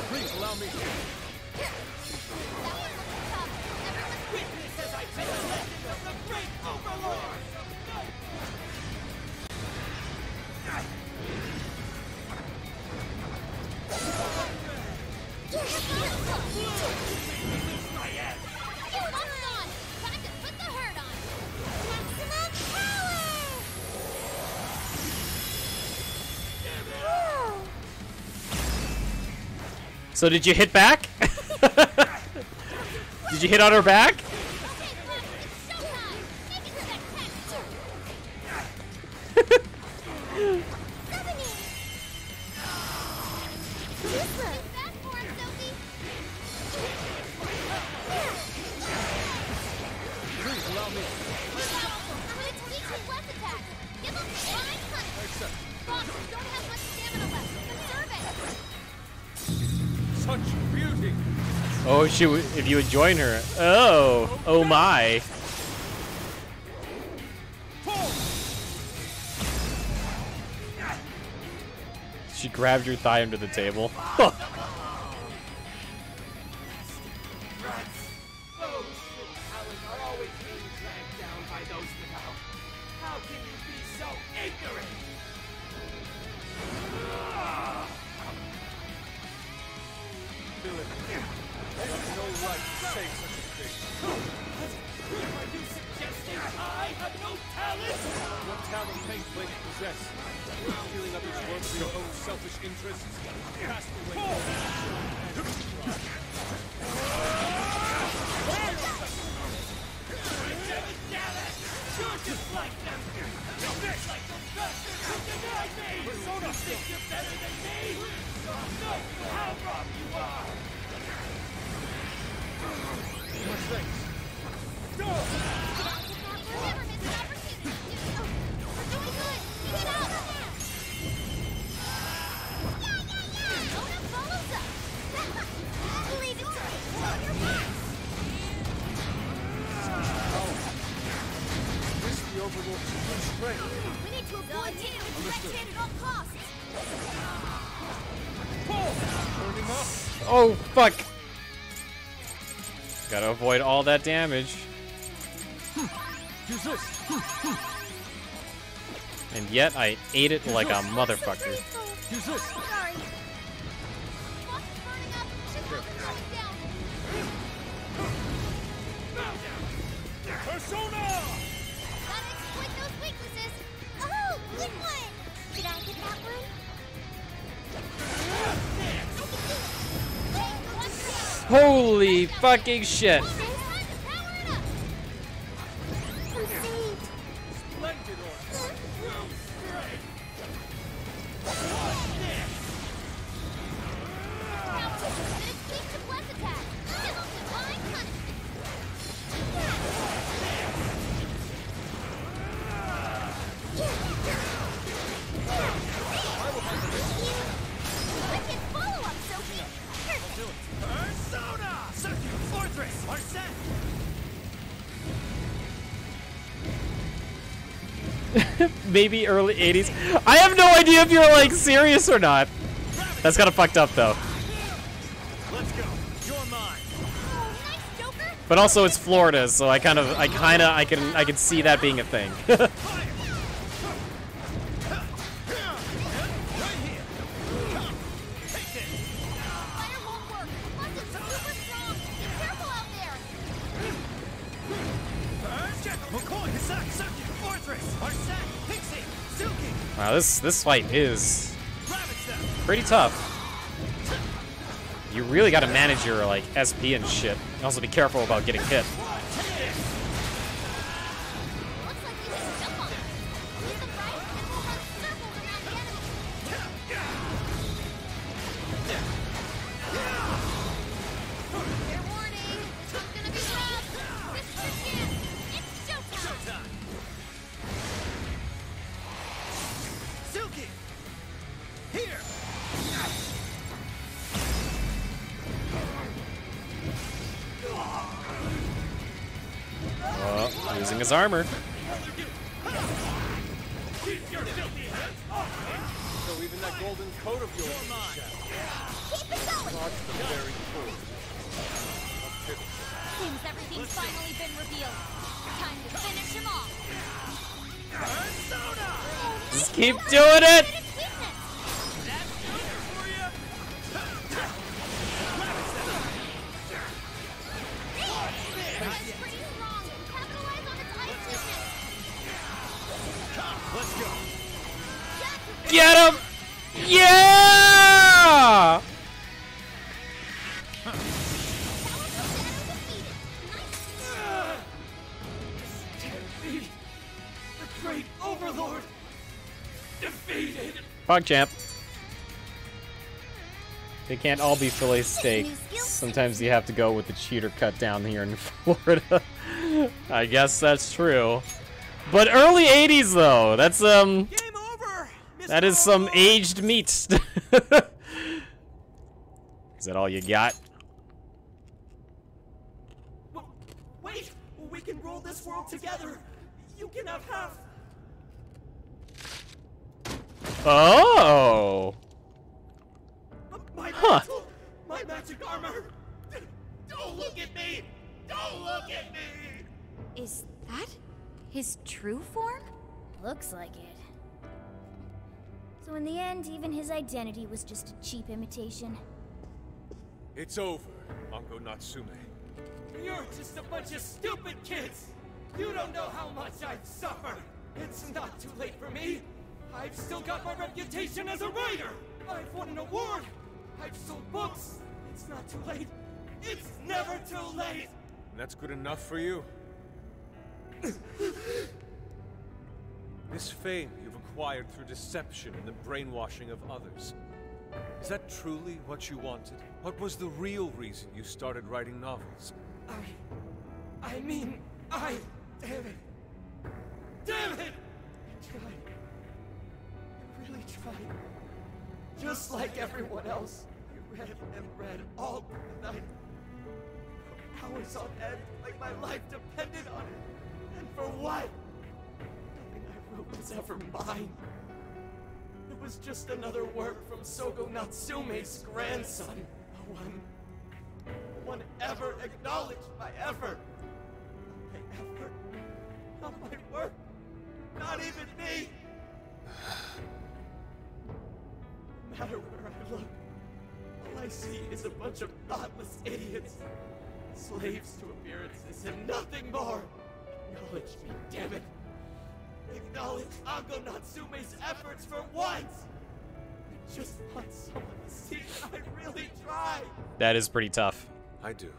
Please allow me. Witness as I take the legend of the great overlord. My ass. Time to put the hurt on! Maximum power! So did you hit back? Did you hit on her back? Please allow me. Such beauty. Oh, if you would join her. Oh, oh my. She grabbed your thigh under the table. Rats. Those with talent are always being dragged down by those without. How can you be so ignorant? Do it. I have no right to say such a thing. Are you suggesting I have no talent? What talent may claim to possess? Healing others' work for your own selfish interests? Cast away your You're just like them! Just like those bastards who denied me! Persona! You think you're better than me? No, how wrong you are! Much thanks. Go! Never miss an opportunity. Oh, we're doing good. Keep it up. Yeah. Ona follows up. Leave it to me. Blow your box. The Overlord's full strength. We need to avoid taking the direct hit at all costs. Turn him up. Oh, fuck. Gotta avoid all that damage. Use this. And yet I ate it like a motherfucker. Use this. Sorry. Box is burning up. Should have it going down. Persona! Gotta exploit those weaknesses. Oh, good one. Did I get that one? Holy fucking shit. Time to power it up. I'm saved. Splendid order! Persona! Circuit! Fortress! Are set! Maybe early 80s. I have no idea if you're like serious or not. That's kind of fucked up though. Let's go. You're mine. But also it's Florida, so I can see that being a thing. Wow, this fight is pretty tough. You really got to manage your like SP and shit. And also be careful about getting hit. Losing his armor. So even that golden coat of yours is shattered. Keep it going. Lodge the very core. Seems everything's finally been revealed. Time to finish him off. Just keep doing it. Let's go. Get him! Yeah! The great overlord defeated. Pog champ. They can't all be fillet steak. Sometimes you have to go with the cheater cut down here in Florida. I guess that's true. But early 80s though, that's Game over. that is some aged meat. Is that all you got? Wait, we can rule this world together. You can have half. Oh. My Huh. mantle, my magic armor. Don't look at me. Don't look at me. Is that his true form? Looks like it. So in the end, even his identity was just a cheap imitation. It's over, Ango Natsume. You're just a bunch of stupid kids. You don't know how much I've suffered! It's not too late for me! I've still got my reputation as a writer! I've won an award! I've sold books! It's not too late! It's never too late! And that's good enough for you? This fame you've acquired through deception and the brainwashing of others. Is that truly what you wanted? What was the real reason you started writing novels? I mean, damn it! Damn it! I tried. I really tried. Just like everyone else, I read and read all through the night. For hours on end, like my life depended on it. And for what? Nothing I wrote was ever mine. It was just another work from Sogo Natsume's grandson. No one ever acknowledged my effort. My effort, not my work, not even me. No matter where I look, all I see is a bunch of thoughtless idiots, slaves to appearances and nothing more. Acknowledge me, damn it. Acknowledge Ango Natsume's efforts for once. I just want someone to see that I really tried. That is pretty tough. I do.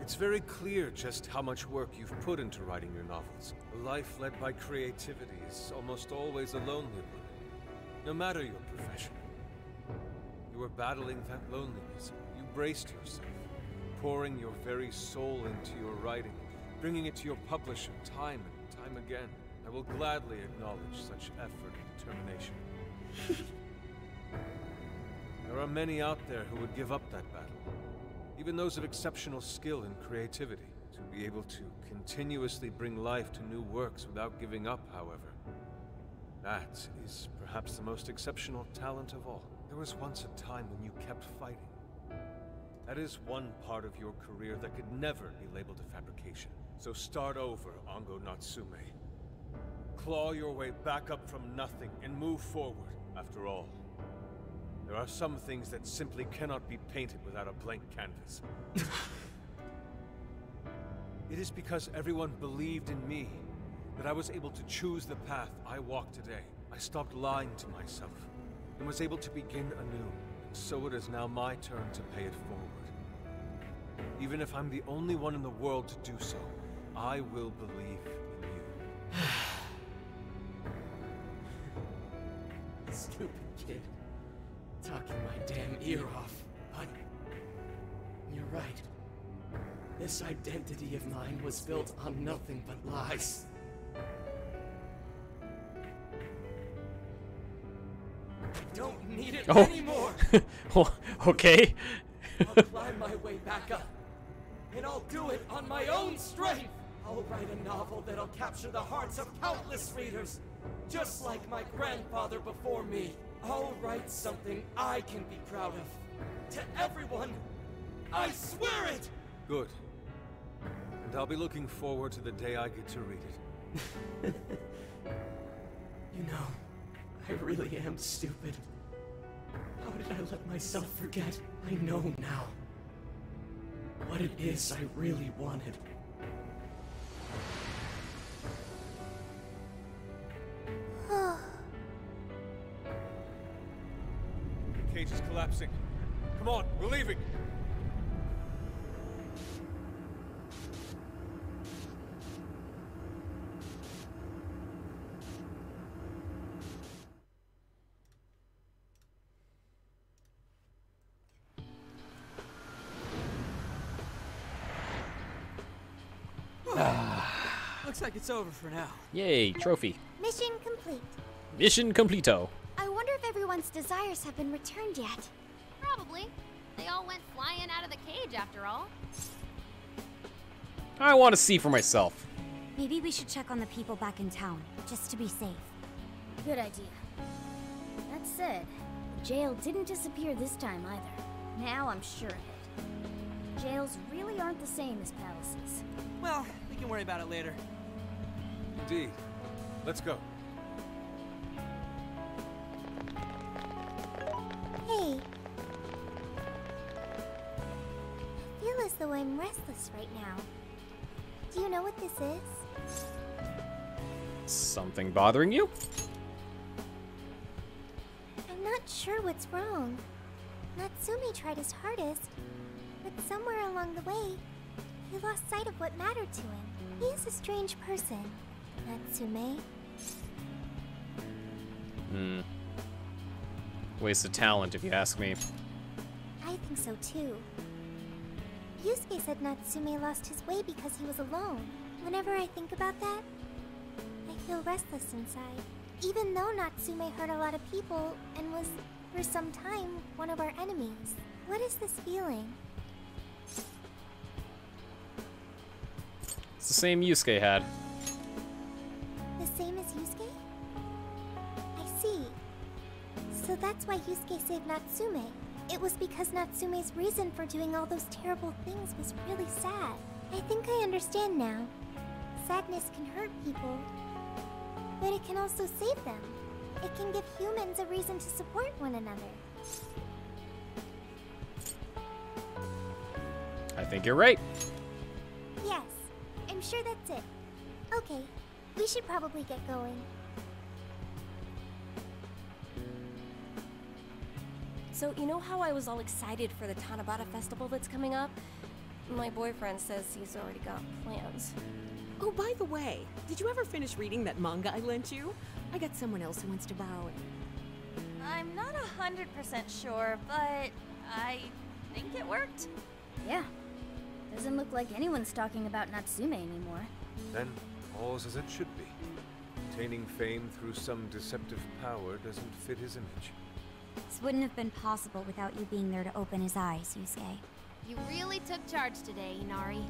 It's very clear just how much work you've put into writing your novels. A life led by creativity is almost always a lonely one, no matter your profession. You were battling that loneliness. You braced yourself, pouring your very soul into your writing, bringing it to your publisher time and time again. I will gladly acknowledge such effort and determination. There are many out there who would give up that battle. Even those of exceptional skill and creativity. To be able to continuously bring life to new works without giving up, however. That is perhaps the most exceptional talent of all. There was once a time when you kept fighting. That is one part of your career that could never be labeled a fabrication. So start over, Ango Natsume. Claw your way back up from nothing and move forward. After all, there are some things that simply cannot be painted without a blank canvas. It is because everyone believed in me that I was able to choose the path I walk today. I stopped lying to myself and was able to begin anew. And so it is now my turn to pay it forward. Even if I'm the only one in the world to do so, I will believe in you. Stupid kid. Talking my damn ear off. But you're right. This identity of mine was built on nothing but lies. I don't need it anymore. Okay. I'll climb my way back up. And I'll do it on my own strength. I'll write a novel that'll capture the hearts of countless readers. Just like my grandfather before me. I'll write something I can be proud of. To everyone. I swear it! Good. And I'll be looking forward to the day I get to read it. You know, I really am stupid. How did I let myself forget? I know now. What it is I really wanted. The cage is collapsing. Come on, we're leaving! Looks like it's over for now. Yay, trophy. Mission complete. Mission completo. I wonder if everyone's desires have been returned yet. Probably. They all went flying out of the cage after all. I want to see for myself. Maybe we should check on the people back in town, just to be safe. Good idea. That said, the jail didn't disappear this time either. Now I'm sure of it. Jails really aren't the same as palaces. Well, we can worry about it later. Indeed. Let's go. Hey. I feel though I'm restless right now. Do you know what this is? Something bothering you? I'm not sure what's wrong. Natsume tried his hardest, but somewhere along the way, he lost sight of what mattered to him. He is a strange person, Natsume. Waste of talent, if you ask me. I think so too. Yusuke said Natsume lost his way because he was alone. Whenever I think about that, I feel restless inside. Even though Natsume hurt a lot of people and was, for some time, one of our enemies. What is this feeling? It's the same Yusuke had. The same as Yusuke? I see. So that's why Yusuke saved Natsume. It was because Natsume's reason for doing all those terrible things was really sad. I think I understand now. Sadness can hurt people, but it can also save them. It can give humans a reason to support one another. I think you're right. Yes, I'm sure that's it. Okay, we should probably get going. So, you know how I was all excited for the Tanabata festival that's coming up? My boyfriend says he's already got plans. Oh, by the way, did you ever finish reading that manga I lent you? I got someone else who wants to borrow it. I'm not 100% sure, but I think it worked. Yeah. Doesn't look like anyone's talking about Natsume anymore. Then, all's as it should be. Attaining fame through some deceptive power doesn't fit his image. This wouldn't have been possible without you being there to open his eyes, Yusuke. You really took charge today, Inari.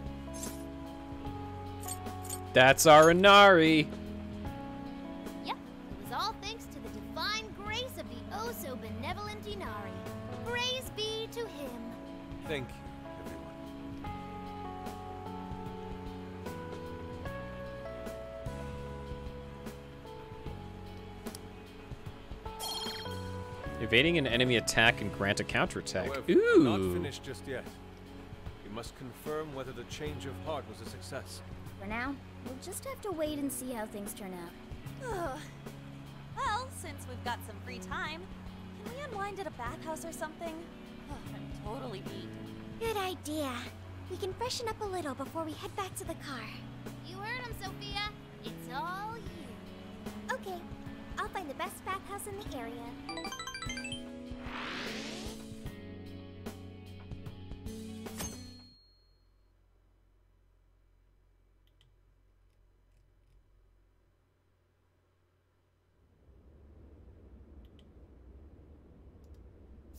That's our Inari. Yep, it was all thanks to the divine grace of the oh-so-benevolent Inari. Praise be to him. Thank you, everyone. Evading an enemy attack and grant a counterattack. However, Ooh. not finished just yet. We must confirm whether the change of heart was a success. For now, we'll just have to wait and see how things turn out. Ugh. Well, since we've got some free time, can we unwind at a bathhouse or something? Ugh, I'm totally beat. Good idea. We can freshen up a little before we head back to the car. You heard him, Sophia. It's all you. Okay, I'll find the best bathhouse in the area.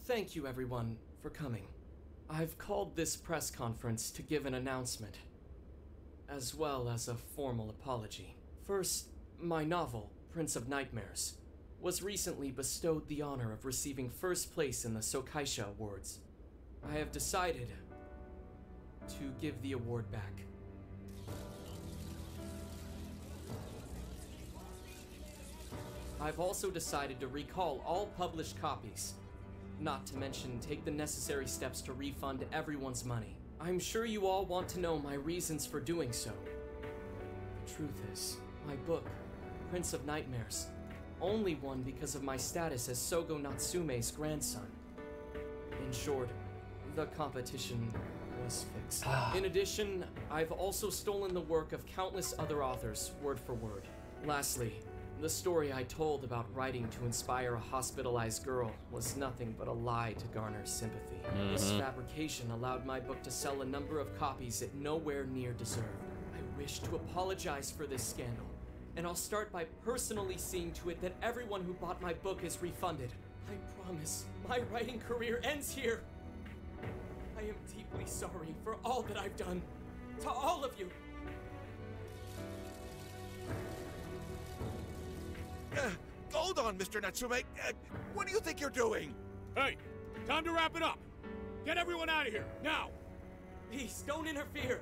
Thank you, everyone, for coming. I've called this press conference to give an announcement, as well as a formal apology. First, my novel, Prince of Nightmares, was recently bestowed the honor of receiving first place in the Sokaisha Awards. I have decided to give the award back. I've also decided to recall all published copies, not to mention take the necessary steps to refund everyone's money. I'm sure you all want to know my reasons for doing so. The truth is, my book, Prince of Nightmares, only won because of my status as Sogo Natsume's grandson. In short, the competition was fixed. In addition, I've also stolen the work of countless other authors, word for word. Lastly, the story I told about writing to inspire a hospitalized girl was nothing but a lie to garner sympathy. This fabrication allowed my book to sell a number of copies it nowhere near deserved. I wish to apologize for this scandal, and I'll start by personally seeing to it that everyone who bought my book is refunded. I promise my writing career ends here. I am deeply sorry for all that I've done. To all of you. Hold on, Mr. Natsume. What do you think you're doing? Hey, time to wrap it up. Get everyone out of here, now! Please, don't interfere.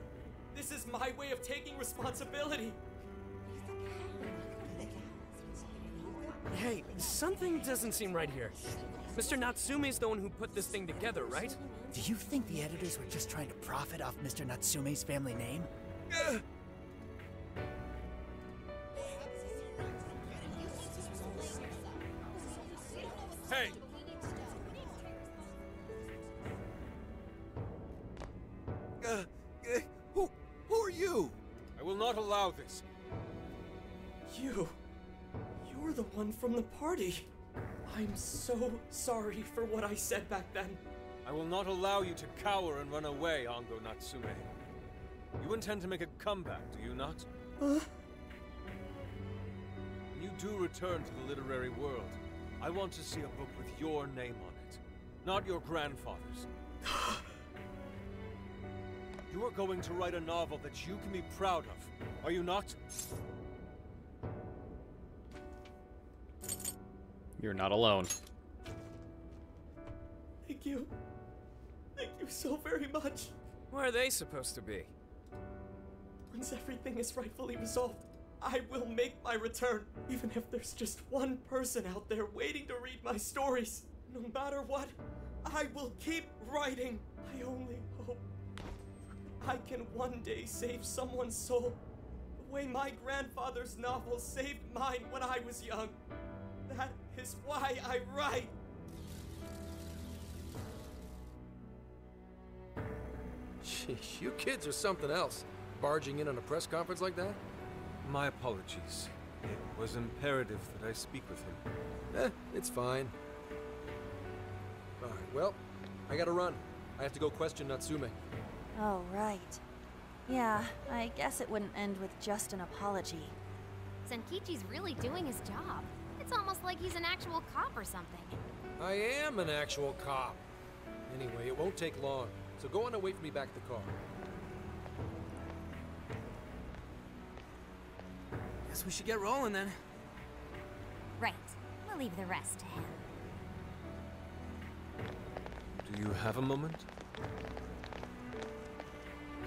This is my way of taking responsibility. Hey, something doesn't seem right here. Mr. Natsume's the one who put this thing together, right? Do you think the editors were just trying to profit off Mr. Natsume's family name? Hey! Who are you? I will not allow this. You're the one from the party. I'm so sorry for what I said back then. I will not allow you to cower and run away, Ango Natsume. You intend to make a comeback, do you not? Huh? When you do return to the literary world, I want to see a book with your name on it, not your grandfather's. You are going to write a novel that you can be proud of, are you not? You're not alone. Thank you. Thank you so very much. Where are they supposed to be? Once everything is rightfully resolved, I will make my return, even if there's just one person out there waiting to read my stories. No matter what, I will keep writing. I only hope I can one day save someone's soul, the way my grandfather's novel saved mine when I was young. That is why I write. Sheesh, you kids are something else. Barging in on a press conference like that? My apologies. It was imperative that I speak with him. It's fine. Alright, well, I gotta run. I have to go question Natsume. Oh, right. Yeah, I guess it wouldn't end with just an apology. Senkichi's really doing his job. It's almost like he's an actual cop or something. I am an actual cop. Anyway, it won't take long, so go on and wait for me back at the car. Guess we should get rolling then. Right. We'll leave the rest to him. Do you have a moment?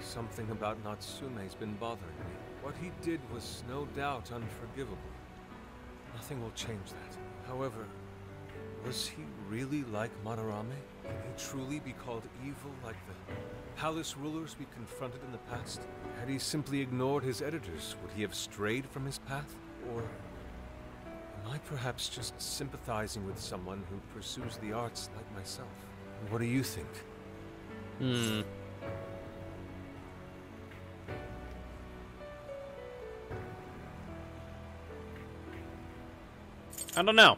Something about Natsume's been bothering me. What he did was no doubt unforgivable. Nothing will change that. However, was he really like Madarame? Can he truly be called evil like the palace rulers we confronted in the past? Had he simply ignored his editors, would he have strayed from his path? Or am I perhaps just sympathizing with someone who pursues the arts like myself? What do you think? I don't know.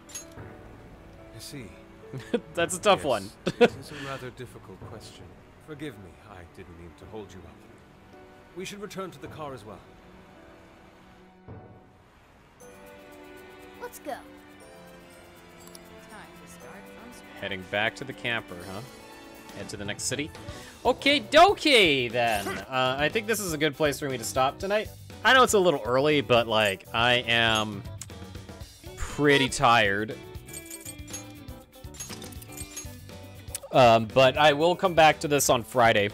I see. That's a tough one. It is a rather difficult question. Forgive me, I didn't mean to hold you up. We should return to the car as well. Let's go. Heading back to the camper, huh? Head to the next city. Okay, dokie then. I think this is a good place for me to stop tonight. I know it's a little early, but like I am pretty tired. But I will come back to this on Friday,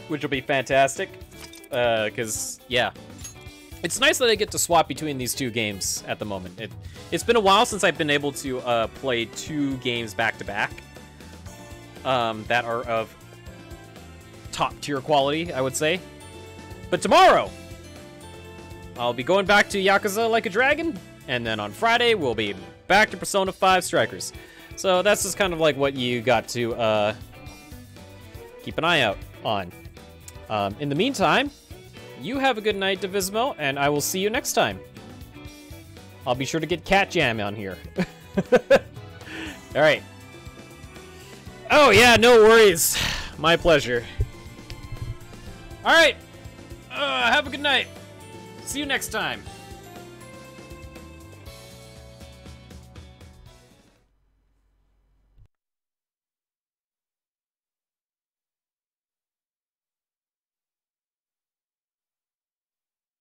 which will be fantastic. Because yeah, it's nice that I get to swap between these two games at the moment. It's been a while since I've been able to play two games back to back that are of top tier quality, I would say. But tomorrow, I'll be going back to Yakuza Like a Dragon, and then on Friday we'll be back to Persona 5 Strikers. So that's just kind of like what you got to keep an eye out on. In the meantime, you have a good night, Divismo, and I will see you next time. I'll be sure to get Cat Jam on here. All right. Oh, yeah, no worries. My pleasure. All right. Have a good night. See you next time.